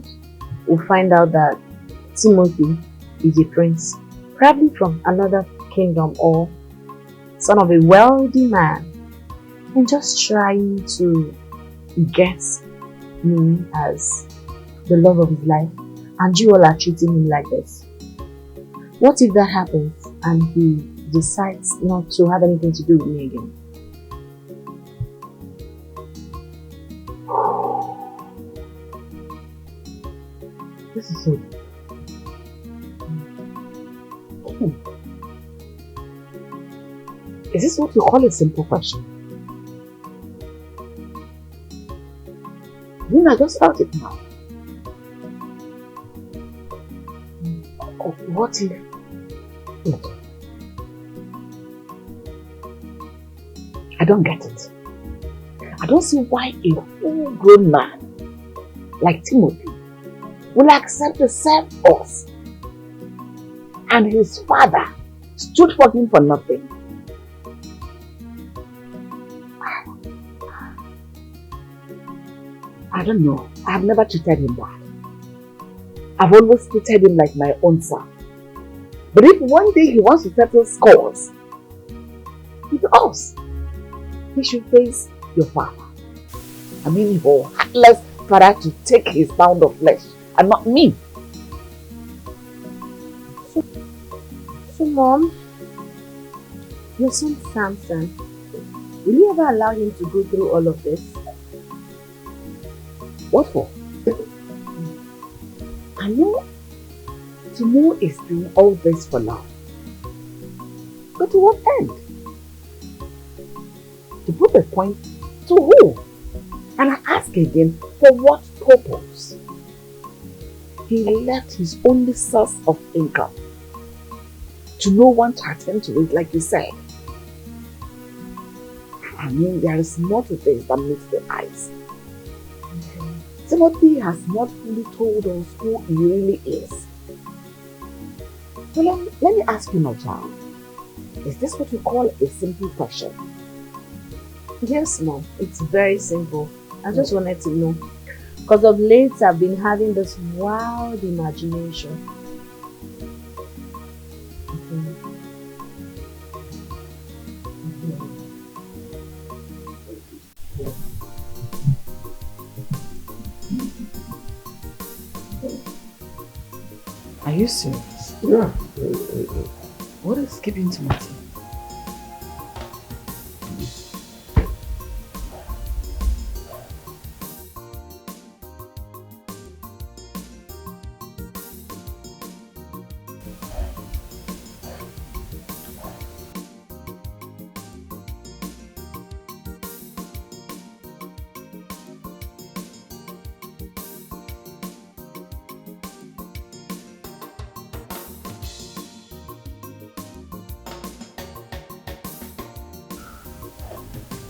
we find out that Timothy is a prince, probably from another kingdom or son of a wealthy man, and just trying to get me as the love of his life, and you all are treating him like this? What if that happens and he decides not to have anything to do with me again? This is so deep. Is this what you call a simple question? I just felt it now. What if... Look, I don't get it. I don't see why a full-grown man like Timothy will accept to serve us, and his father stood for him for nothing. I don't know. I have never treated him bad. I've always treated him like my own son. But if one day he wants to settle scores with us, he should face your father. I mean, your heartless father to take his pound of flesh and not me. So Mom, your son Samson, will you ever allow him to go through all of this? What for? I know Timo is doing all this for love. But to what end? To prove a point to who? And I ask again, for what purpose? He left his only source of income to no one to attend to it, like you said. I mean, there is more to this than meets the eyes. Timothy has not fully told us who he really is. So let me ask you now, child. Is this what you call a simple question? Yes, Mom. It's very simple. I just wanted to know. Because of late, I've been having this wild imagination. Are you serious? Yeah. What is keeping Timothy?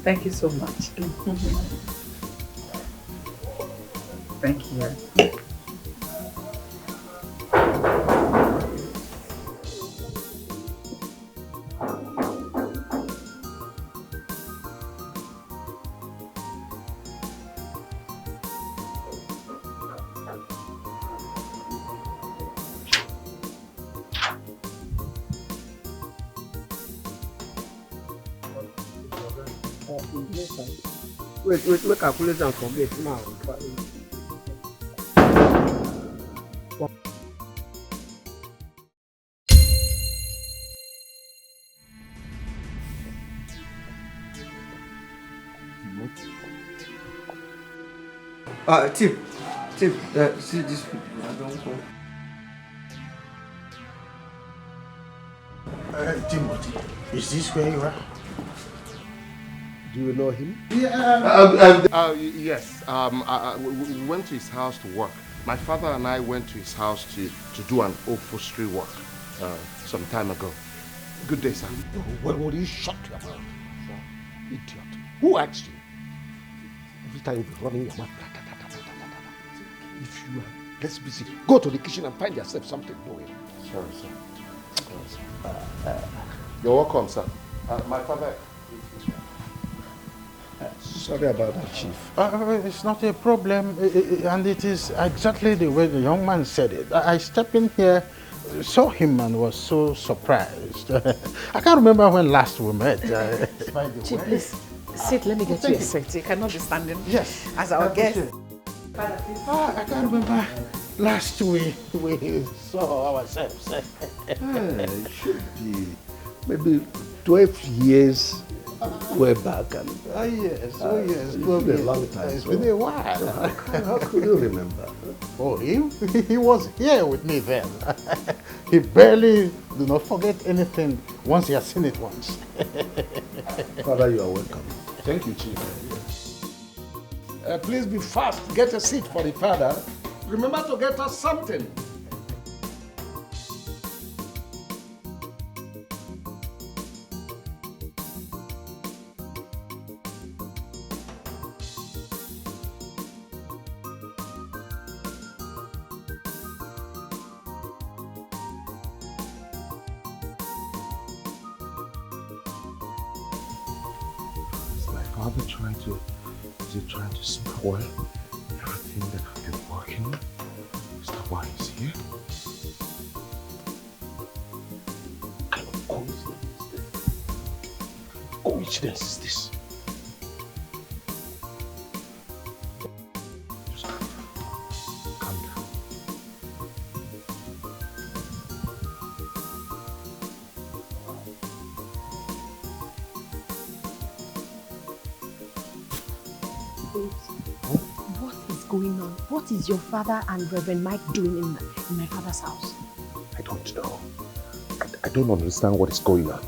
Thank you so much. Thank you. Wait, calculate and forget now. Tim, see this people. I don't go. Timothy, is this where you are? Do you know him? Yeah. Yes. We went to his house to work. My father and I went to his house to do an upholstery work some time ago. Good day, sir. What will you shut your mouth? Idiot. Who asked you? Every time you be running your mouth. If you are less busy, go to the kitchen and find yourself something doing. Sorry, sir. You're welcome, sir. My father... Sorry about that, Chief. It's not a problem, and it is exactly the way the young man said it. I stepped in here, saw him, and was so surprised. I can't remember when last we met. Chief, please sit. Let me get you a seat. You cannot be standing. Yes, as our guest. I can't remember last we saw ourselves. It should be maybe 12 years way back. And, yes. It's been a long time. It's been a while. How could you remember? Oh, he was here with me then. He barely do not forget anything once he has seen it once. Father, you are welcome. Thank you, Chief. Please be fast. Get a seat for the father. Remember to get us something. Is he trying to spoil everything that I've been working on? Is that why he's here? What kind of coincidence is this? Just calm down. What is going on? What is your father and Reverend Mike doing in my father's house? I don't know. I don't understand what is going on.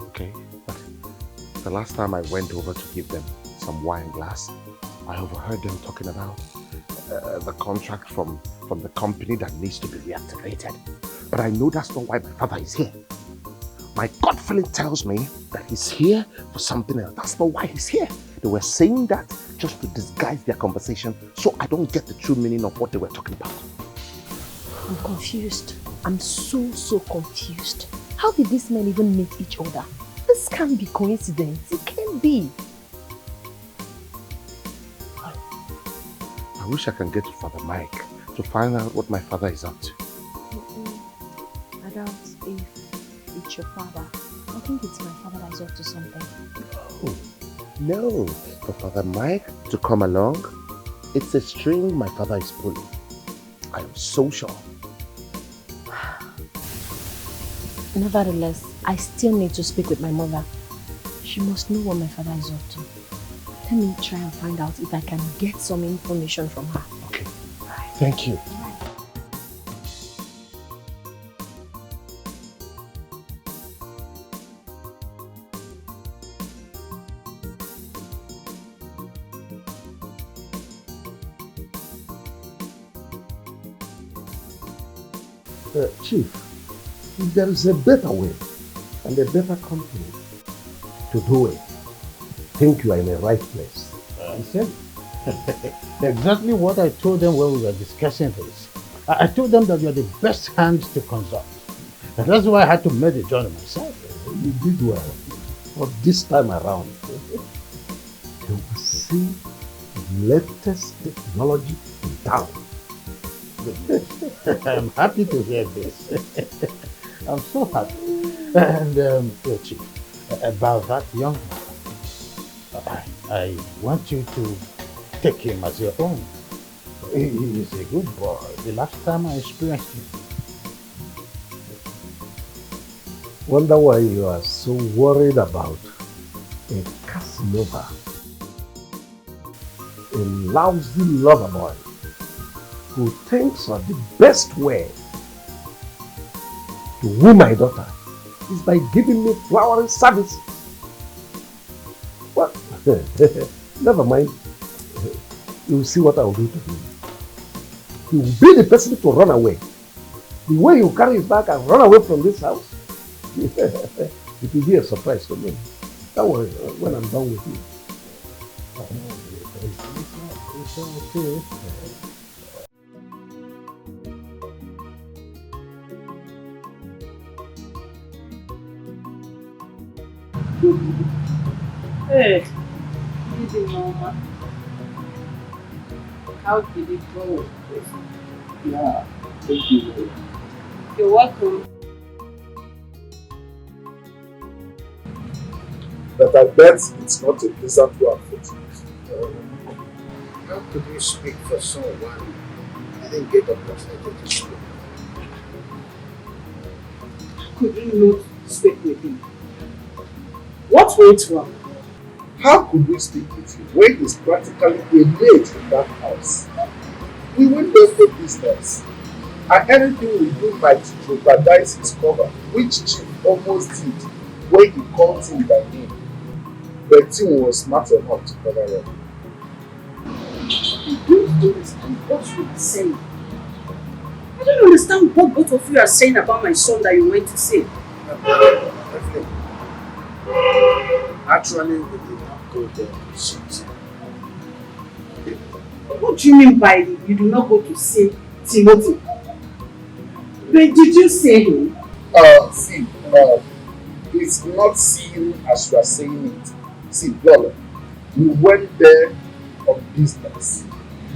Okay? But the last time I went over to give them some wine glass, I overheard them talking about the contract from the company that needs to be reactivated. But I know that's not why my father is here. My gut feeling tells me that he's here for something else. That's not why he's here. They were saying that just to disguise their conversation, so I don't get the true meaning of what they were talking about. I'm confused. I'm so confused. How did these men even meet each other? This can't be coincidence. It can't be. I wish I can get to Father Mike to find out what my father is up to. I doubt if it's your father. I think it's my father that is up to something. Oh, no. For Father Mike to come along, it's a string my father is pulling. I am so sure. Nevertheless, I still need to speak with my mother. She must know what my father is up to. Let me try and find out if I can get some information from her. Okay. Thank you. Chief, if there is a better way and a better company to do it, I think you are in the right place. You said exactly what I told them when we were discussing this. I told them that you're the best hand to consult. And that's why I had to make the journey myself. You did well. But this time around, you will see the latest technology in town. I'm happy to hear this. I'm so happy. And, Chief, about that young man, I want you to take him as your own. He is a good boy. The last time I experienced him. Wonder why you are so worried about a Casanova. a lousy lover boy who thinks that the best way to woo my daughter is by giving me flowering services. Well, never mind. You will see what I will do to him. He will be the person to run away. The way you carry his bag and run away from this house, it will be a surprise to me. Don't worry, when I'm done with you. It's okay. Hey, easy mama. How did it go? Yeah, thank you very much. You're welcome. But I bet it's not a pleasant one for you. How could you speak for someone you didn't get opportunity to speak? Could you not speak with him? What went wrong? How could we speak with you when he's practically a maid in that house? We went there for business, and anything we do might jeopardize his cover, which Chief almost did when he called him by name. But Timo was smart enough to cover up. I don't understand what you are saying. I don't understand what both of you are saying about my son that you went to see. Actually, we did not go there to see. What do you mean by you do not go to see Timothy? But did you see him? See, it's not seeing as you are saying it. See, brother, we went there on business.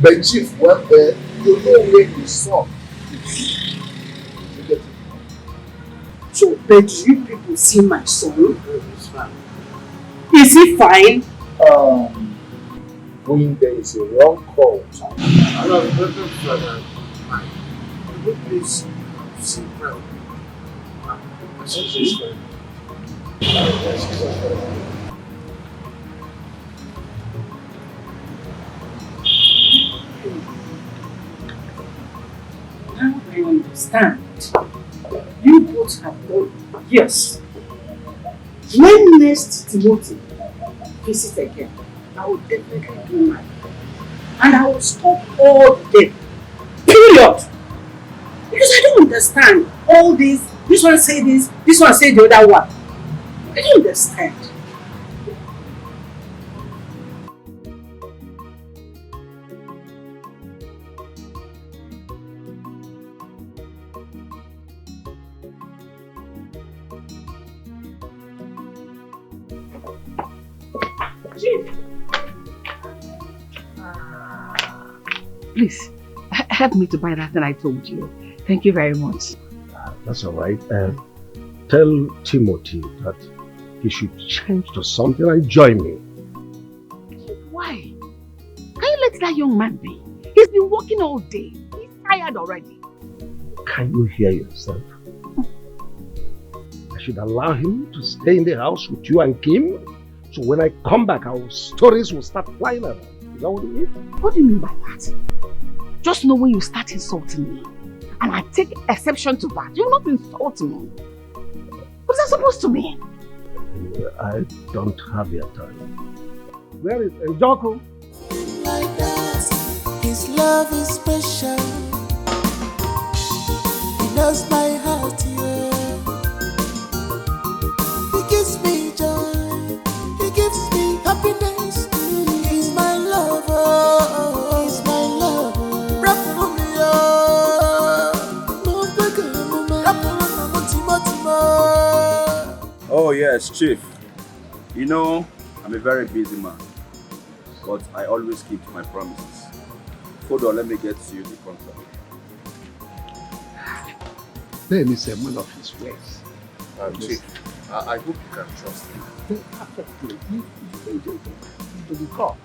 The chief went there, you know where his son is. You get it? So, but you people see my son? It's fine. Is he fine? Going there is a wrong call. No, it doesn't further mind. The good place to see well. She's fine. Now I understand. You both have done yes. When next Timothy visit again, I will definitely do mine. And I will stop all the debt. Period. Because I don't understand all this. This one say this one say the other one. I don't understand. Please, help me to buy that thing I told you. Thank you very much. That's all right. Tell Timothy that he should change to something and join me. Why? Can you let that young man be? He's been working all day. He's tired already. Can you hear yourself? I should allow him to stay in the house with you and Kim, so when I come back, our stories will start flying around. Is that what you mean? What do you mean by that? Just know when you start insulting me, and I take exception to that. You will not insult me. What's that supposed to mean? I don't have your time. Where is Njoko? Like that, his love is special. He knows my heart, yeah. He gives me joy. He gives me happiness. He's my lover. He's my lover. Rap for me, Oh yes, Chief. You know, I'm a very busy man, but I always keep to my promises. Hold on, let me get to you the contract. Ben is a man of his words. Chief, I hope you can trust him. Perfectly. To the court.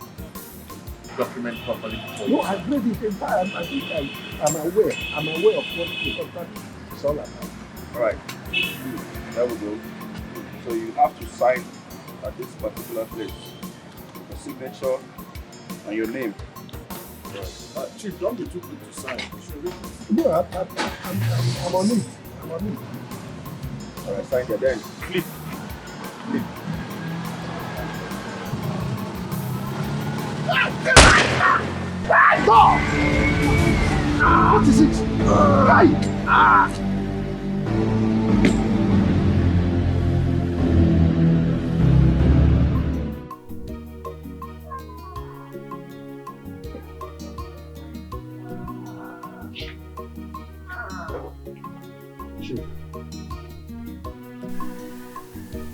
Document properly before No, I've read it in time. I think I'm aware. I'm aware of what the contract is all about. Alright, there we go. So you have to sign at this particular place. The signature And your name? Chief, don't be too quick to sign. You should read it. No, I'm on it. I'm on it. Alright, sign there then. Flip. Flip. What is it?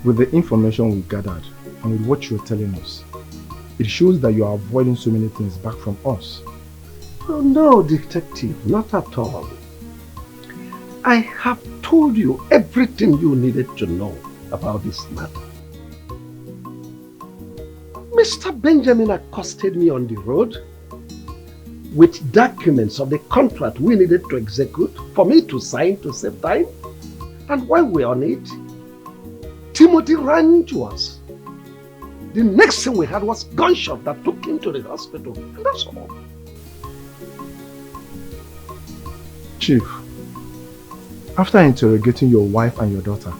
With the information we gathered and with what you're telling us, it shows that you are avoiding so many things back from us. Oh, no, detective, not at all. I have told you everything you needed to know about this matter. Mr. Benjamin accosted me on the road with documents of the contract we needed to execute for me to sign to save time. And while we're on it, Timothy ran into us. The next thing we had was gunshot that took him to the hospital, and that's all. Chief, after interrogating your wife and your daughter,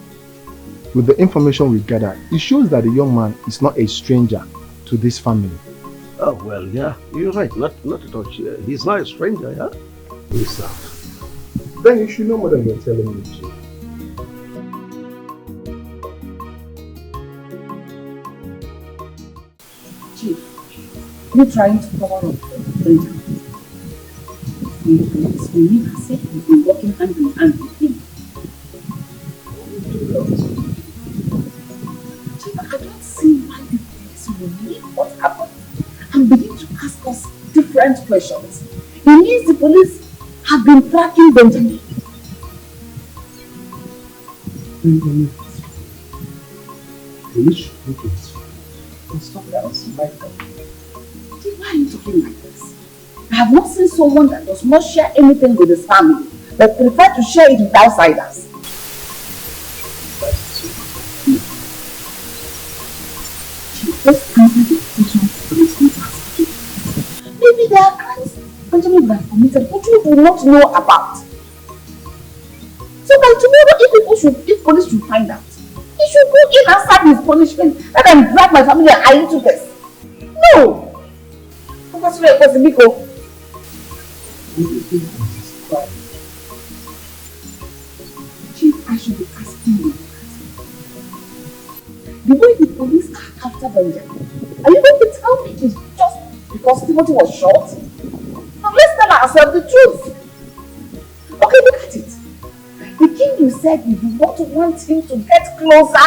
with the information we gathered, it shows that the young man is not a stranger to this family. Oh, well, yeah, you're right. Not at all. He's not a stranger, yeah? He's not. Then you should know more than you're telling me, Chief. Chief, you're trying to cover up Benjamin. We never said we've been working hand in hand with him. Chief, I don't see why the police will leave what happened and begin to ask us different questions. It means the police have been tracking Benjamin. Police should look at this. And stop else, right? Why are you talking like this? I have not seen someone that does not share anything with his family, but prefer to share it with outsiders. Just answer the questions the police asking. Maybe there are crimes Benjamin would have committed which we do not know about. So by tomorrow, if police should find out, he should go in and serve his punishment rather than drag my family and I into this. No! Chief, I should be asking you. The way the police are after Benjamin, are you going to tell me it's just because Timothy was shot? Now let's tell ourselves the truth. Okay, look at it. The king you said you do not want him to get closer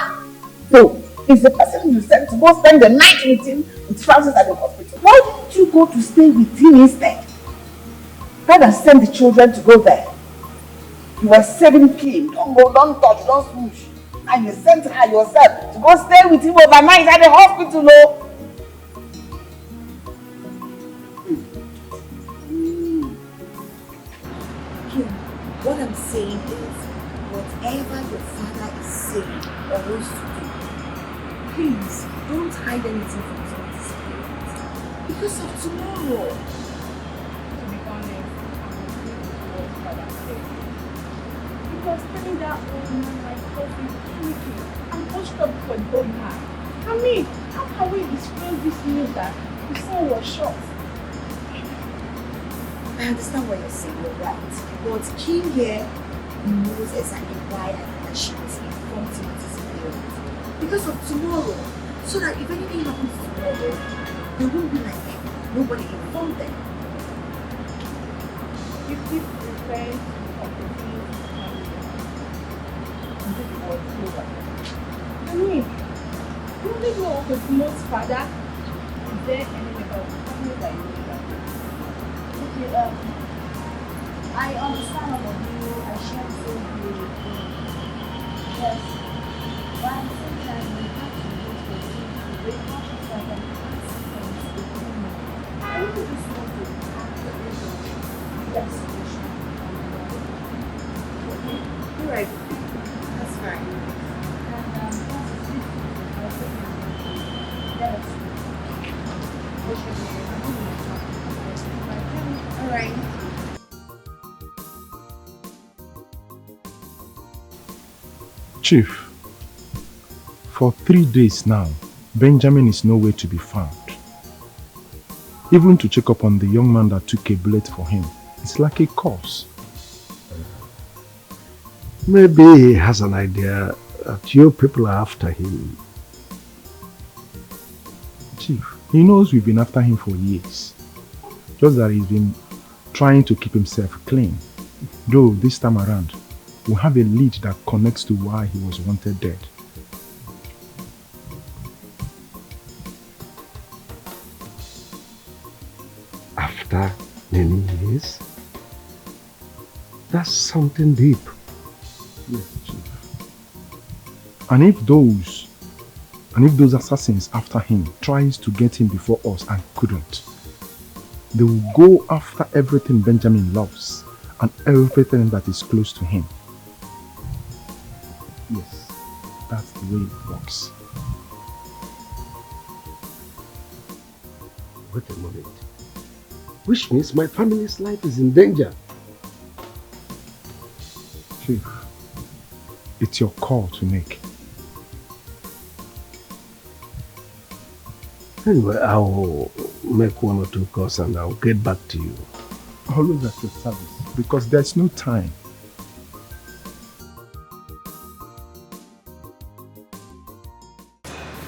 to is the person you sent to go spend the night with him with Francis at the hospital. Why didn't you go to stay with him instead? Rather than send the children to go there. You were saving Kim. Don't go, don't touch, don't smoosh. And you sent her yourself to go stay with him overnight at the hospital, no? Kim, what I'm saying is, whatever your father is saying or wants to do, please don't hide anything from his disappearance. Because of tomorrow. To be honest, what father said. Because telling that old man my coffee drinking and pushed up for the old man. I mean, how can we explain this news that his son was shot? I understand what you're saying, you're right. But Kim here knows exactly why I think that she was informed to disappearance. Because of tomorrow. So that if anything happens tomorrow, they won't be like nobody informed them. You keep referring to opportunities and this was over. I mean, you only know Cosimo's father. Is there any member of the family that you know about? Okay, I understand all of you. I share the same view with you. Yes. But at the same time, we have to use the thing to break out of that and consequence between you. I really just want to have the result of that situation. Okay? You're right. That's fine. And that's it. I'll take it. Yes. Chief, for 3 days now, Benjamin is nowhere to be found. Even to check up on the young man that took a bullet for him, it's like a curse. Maybe he has an idea that you people are after him. Chief, he knows we've been after him for years. Just that he's been trying to keep himself clean. Though this time around, we have a lead that connects to why he was wanted dead. After many years? That's something deep. Yes, Chief. And if those assassins after him tries to get him before us and couldn't, they will go after everything Benjamin loves and everything that is close to him. Yes, that's the way it works. Wait a moment. Which means my family's life is in danger. Chief, it's your call to make. Anyway, I'll make 1 or 2 calls and I'll get back to you. Always at your service, because there's no time.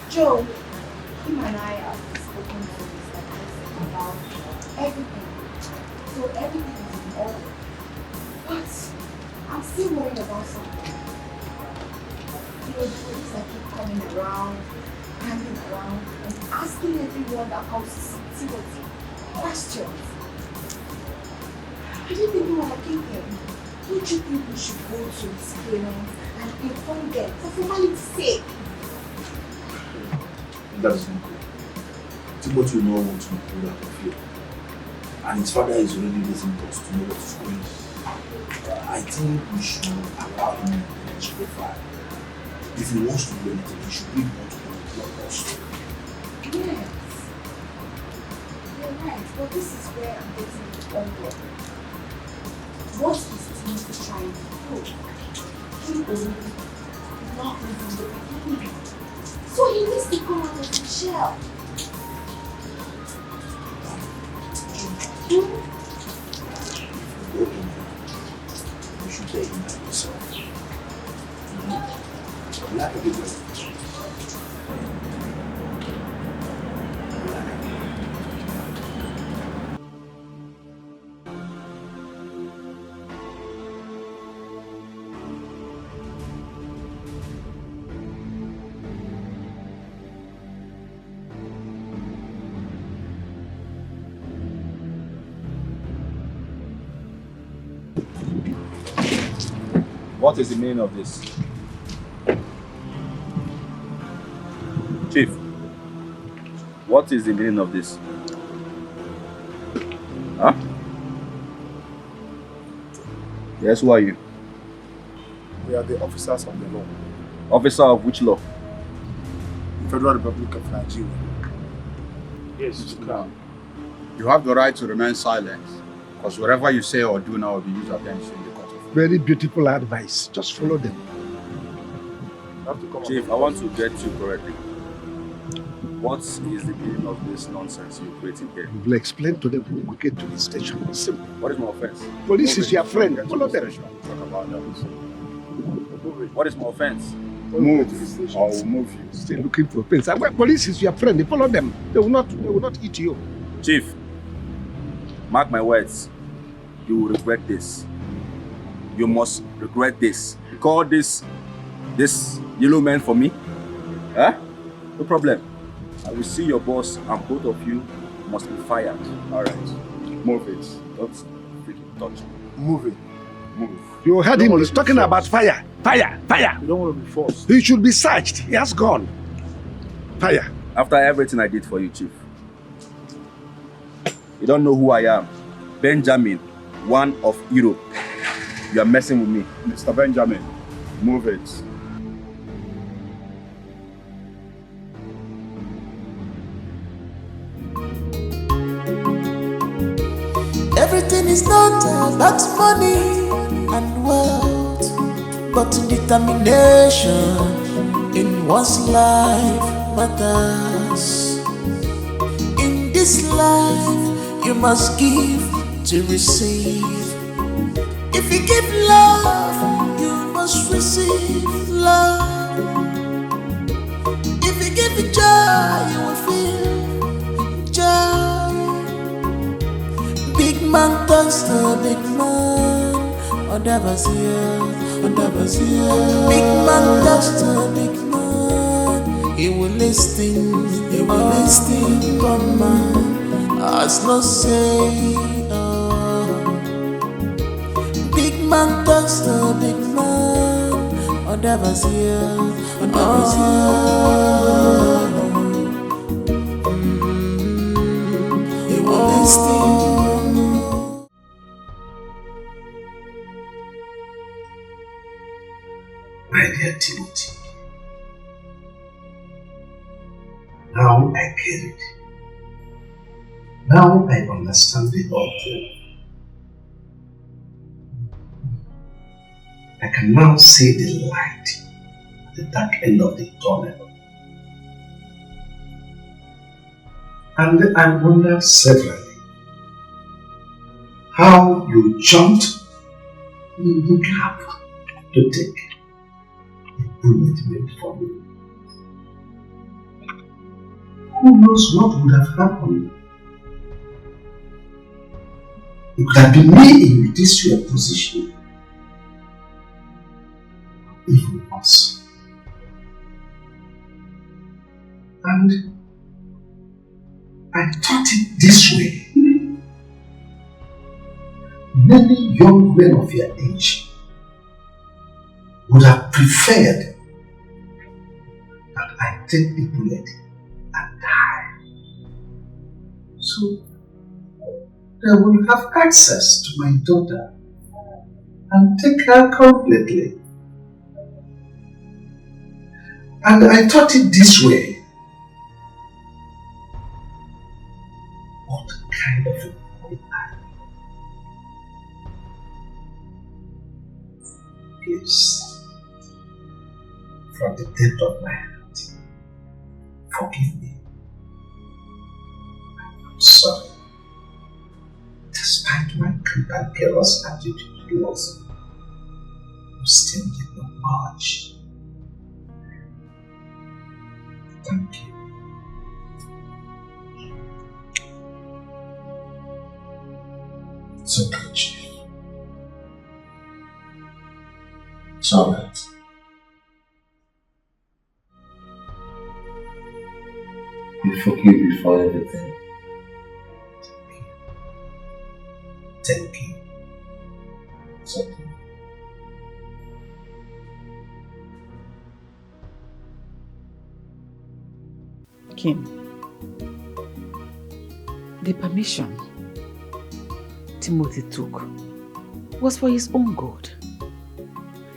Joe, him and I have spoken to this about everything. So everything is in order. But I'm still worried about something. You know, the police that keep coming around, hanging around, and asking everyone that comes to see Timothy questions. I didn't even want to keep him. Don't you think we should go to his parents and inform them for formality's sake? That is not good. Timothy will not want to be pulled out of here. And his father is already raising us to know what is going on. I think we should allow him to his profile. If he wants to do anything, he should bring one to the blockbuster. Yes. You're right, but this is where I'm getting it wrong. What is Timothy trying to do? He only not from the beginning. So he needs to come out of the shell. You go in there. You should tell him that yourself. Like a big What is the meaning of this? Chief, what is the meaning of this? Huh? Yes, who are you? We are the officers of the law. Officer of which law? Federal Republic of Nigeria. Yes, Crown. You have the right to remain silent, because whatever you say or do now will be used against you in the court of law. Very beautiful advice. Just follow them. Chief, I want to get you correctly. What is the meaning of this nonsense you're creating here? We'll explain to them when we get to the station. It's simple. What is my offense? Police is your friend. Follow them. Talk about that. What is my offense? Move, or we'll move you. Still looking for offense. Well, police is your friend. Follow them. They will not eat you. Chief, mark my words. You will regret this. You must regret this. You call this yellow man for me? Huh? No problem. I will see your boss and both of you must be fired. Alright. Move it. Don't freaking touch me. Move it. Move. You heard him. He's talking about fire. Fire. Fire. You don't want to be forced. He should be searched. He has gone. Fire. After everything I did for you, Chief. You don't know who I am. Benjamin, one of Europe. You are messing with me. Mr. Benjamin, move it. Everything is not about money and wealth. but determination in one's life matters. In this life, you must give to receive. If you give love, you must receive love. If you give joy, you will feel joy. Big man turns to big man. Big man turns to big man. He will listen, come man. As no say, big man turns to big man. He will listen. My dear Timothy, now I get it. Now I understand the whole thing. I can now see the light at the dark end of the tunnel. And I wondered severally how you jumped in the gap to take a bullet made for me. Who knows what would have happened? It could have been me in this your position. Even worse. And I thought it this way. Many young men of your age would have preferred that I take the bullet and die. So they will have access to my daughter and take her completely. And I thought it this way. What kind of a boy am I? Please, from the depth of my heart, forgive me. I'm sorry. Despite my cantankerous attitude towards you, you still did not budge. Thank you. It's okay, Chief. It's alright. I forgive you for everything. Thank you. It's okay. Kim, the permission Timothy took was for his own good.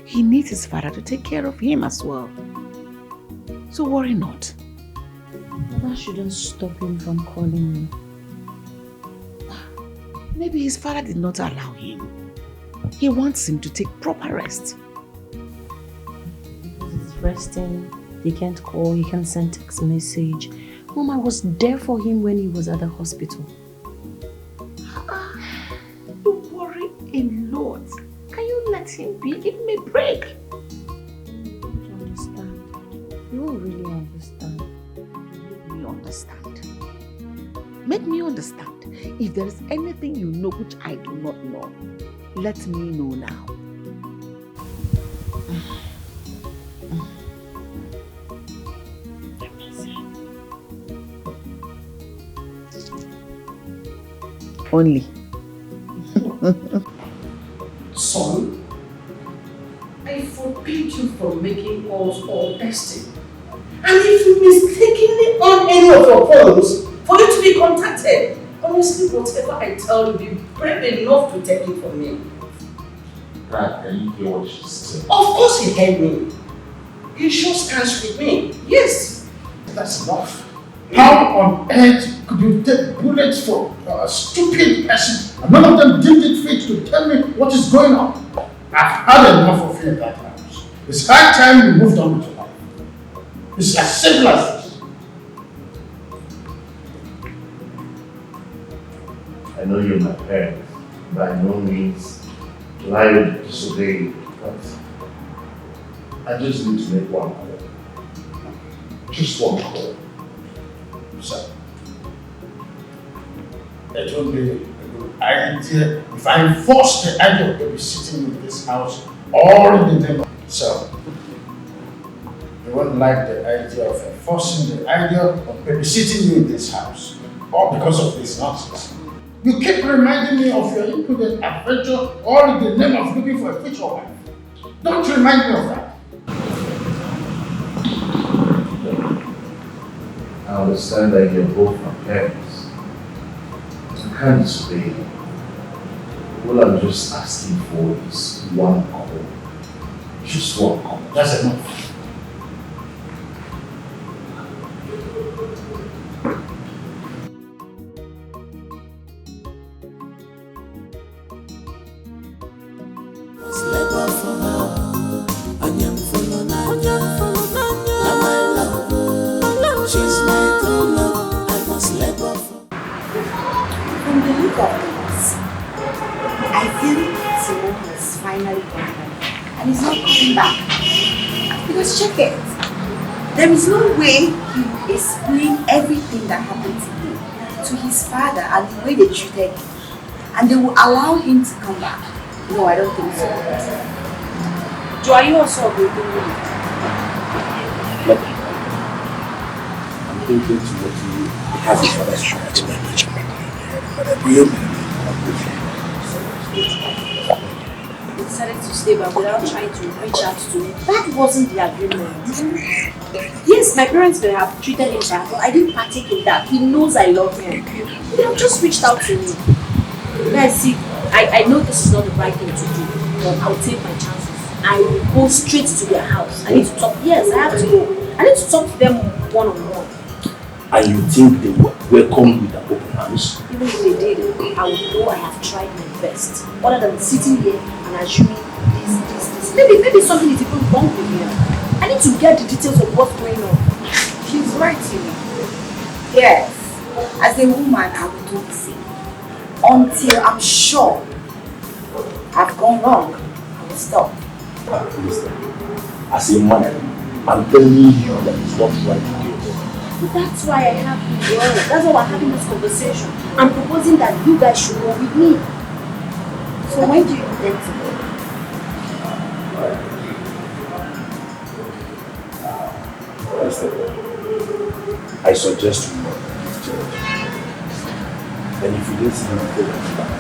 He needs his father to take care of him as well. So worry not. That shouldn't stop him from calling me. Maybe his father did not allow him. He wants him to take proper rest. Because he's resting. He can't call, he can't send text message. Mom, I was there for him when he was at the hospital. You worry a lot. Can you let him be? Give him a break. You don't understand. You won't really understand. Make me understand. Make me understand. If there is anything you know which I do not know, let me know now. Only. Son, I forbid you from making calls or texting. And if you mistakenly on any of your phones for you to be contacted, honestly, whatever I tell you, be brave enough to take it from me. Dad, can you hear what she said? Of course he heard me. He sure stands with me. Yes. That's enough. How on earth could you take bullets for a stupid person and none of them deemed it fit to tell me what is going on? I've had enough of you in that house. It's high time you moved on with your life. It's as simple as this. I know you're my parent. By no means will I disobey you, but I just need to make one call. Just one call. Sir, it will be a good idea if I enforce the idea of babysitting in this house all in the name of so. You won't like the idea of enforcing the idea of babysitting you in this house, all because of this nonsense. You keep reminding me of your imprudent adventure, all in the name of looking for a future wife. Don't remind me of that. I understand that you're both my parents. I can't disobey you. All I'm just asking for is one call. Just one call. That's enough. From the look of things, I think Timo has finally gone home and he's not coming back. Because check it, there is no way he will explain everything that happened to him to his father and the way they treated him, and they will allow him to come back. No, I don't think so. Joe, are you also agreeing with me? Look, I'm thinking Timothy has his father's trying to manage him. You decided to stay back without trying to reach out to me. That wasn't the agreement. Yes, my parents may have treated him bad, but I didn't partake in that. He knows I love him. They have just reached out to me. Guys, see, I know this is not the right thing to do, but I'll take my chances. I will go straight to their house. I need to talk. Yes, I have to go. I need to talk to them one-on-one. And you think they were welcomed with an open arms? Even if they did, I would know I have tried my best. Other than sitting here and assuming this. Maybe something is even wrong with me. I need to get the details of what's going on. She's right, Timo. Yes, as a woman, I will do the same. Until I'm sure I've gone wrong, I will stop. Listen, as a man, I'm telling you that it's not right to do it. But that's why I have you here. That's why we're having this conversation. I'm proposing that you guys should go with me. So when do you intend to go? Listen, I suggest you leave church. And if you didn't see me, go back.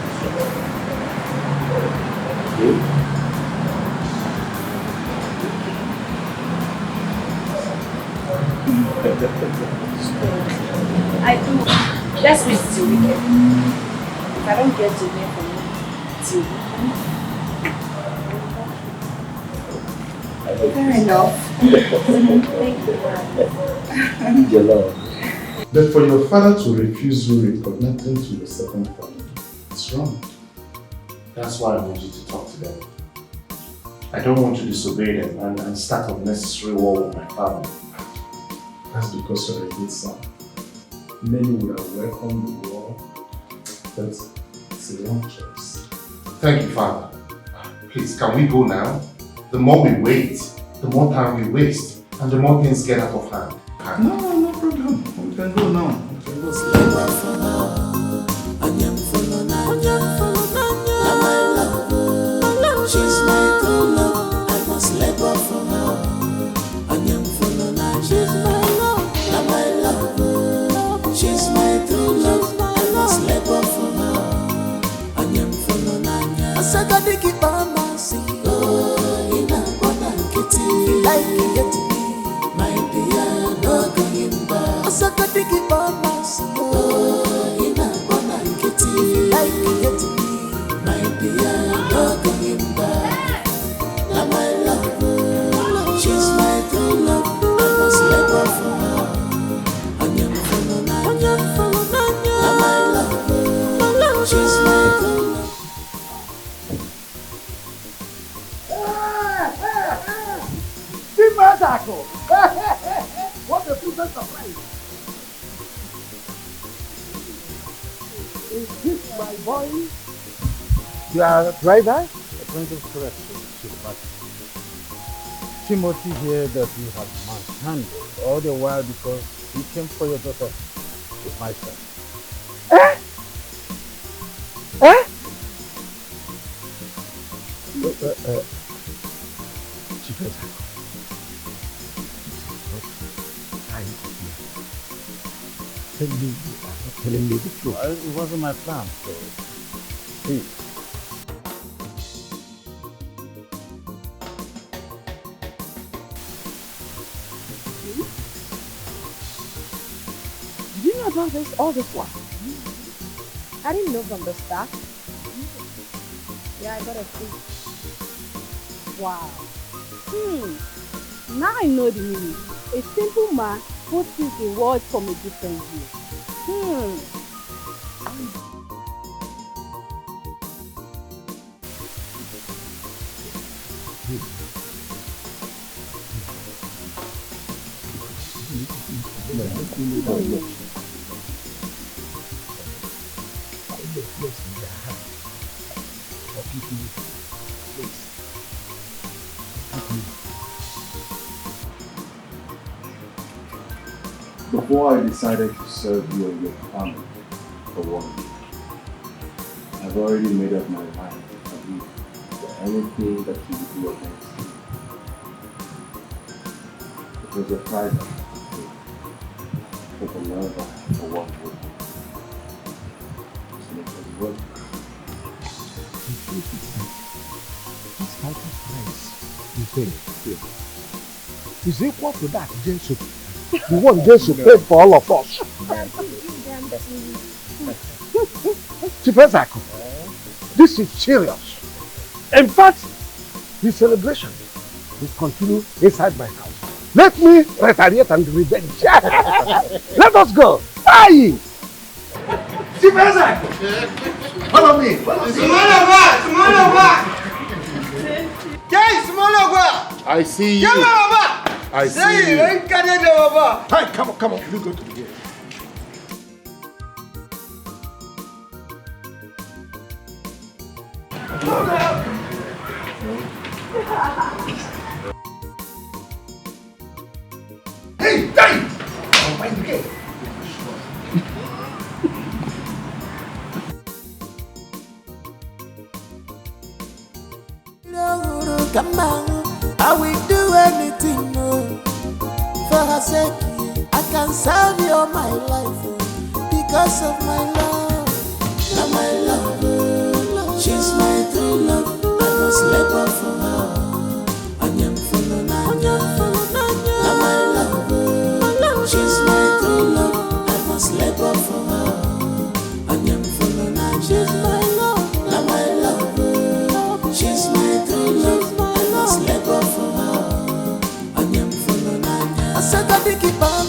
Okay? I do. Let's wait till weekend. If I don't get to hear from you till weekend. Fair enough. Thank you. Need your love. But for your father to refuse you reconnecting to your second family, it's wrong. That's why I want you to talk to them. I don't want to disobey them and start unnecessary war with my family. That's because you're a good son. Many would have welcomed the war, but it's a wrong choice. Thank you, Father. Please, can we go now? The more we wait, the more time we waste, and the more things get out of hand. No problem. We can go now. We can go. She's my true love. I must let go from her. She's my love. My love. She's my true love. I must let go from her. I said I dig it by my sea. Oh, in a bona kitty. Like you get to me, my dear, no going back. I said I dig it by my sea. Oh, in a bona kitty. Like you get to me, my dear, no going back. Now my love, she's my true love. I must let go from her. Now my love, she's my true love. Circle! What a pleasant surprise! Is this my boy? You are driver? The point of correction, Chief Master. Timothy here that you have manhandled all the while because he came for your daughter, Chief Master. Chief Master. Tell me you are not telling me the truth. It wasn't my plan, so please. Did you know about this all this while? I didn't know from the start. Yeah, I got a clue. Wow. Now I know the meaning. A simple man who sees the world from a different view. Before I decided to serve you and your family for 1 week, I've already made up my mind to do anything that you would do against me. It was a private thing for the love I have for 1 week. To make it work. This type of price you pay is equal to that Jesus. The one Jesus paid for all of us. Chief Ezako, this is serious. In fact, the celebration will continue inside my house. Let me retaliate and revenge. Let us go. Aye! Chief Ezako! Follow me. I see you. I see you. Hey, come on. You go to the gate. Hey! Mind the gate. Come on, I will do anything for her sake. I can serve you all my life because of my love. Now my love, she's my true love. I must labor for her. Anyam follow Nanya. Now my love, she's my true love. I must labor for her. Anyam follow Nanya. She's my love. Now my love, she's my true love. Labor for her, I am full of I said that they keep on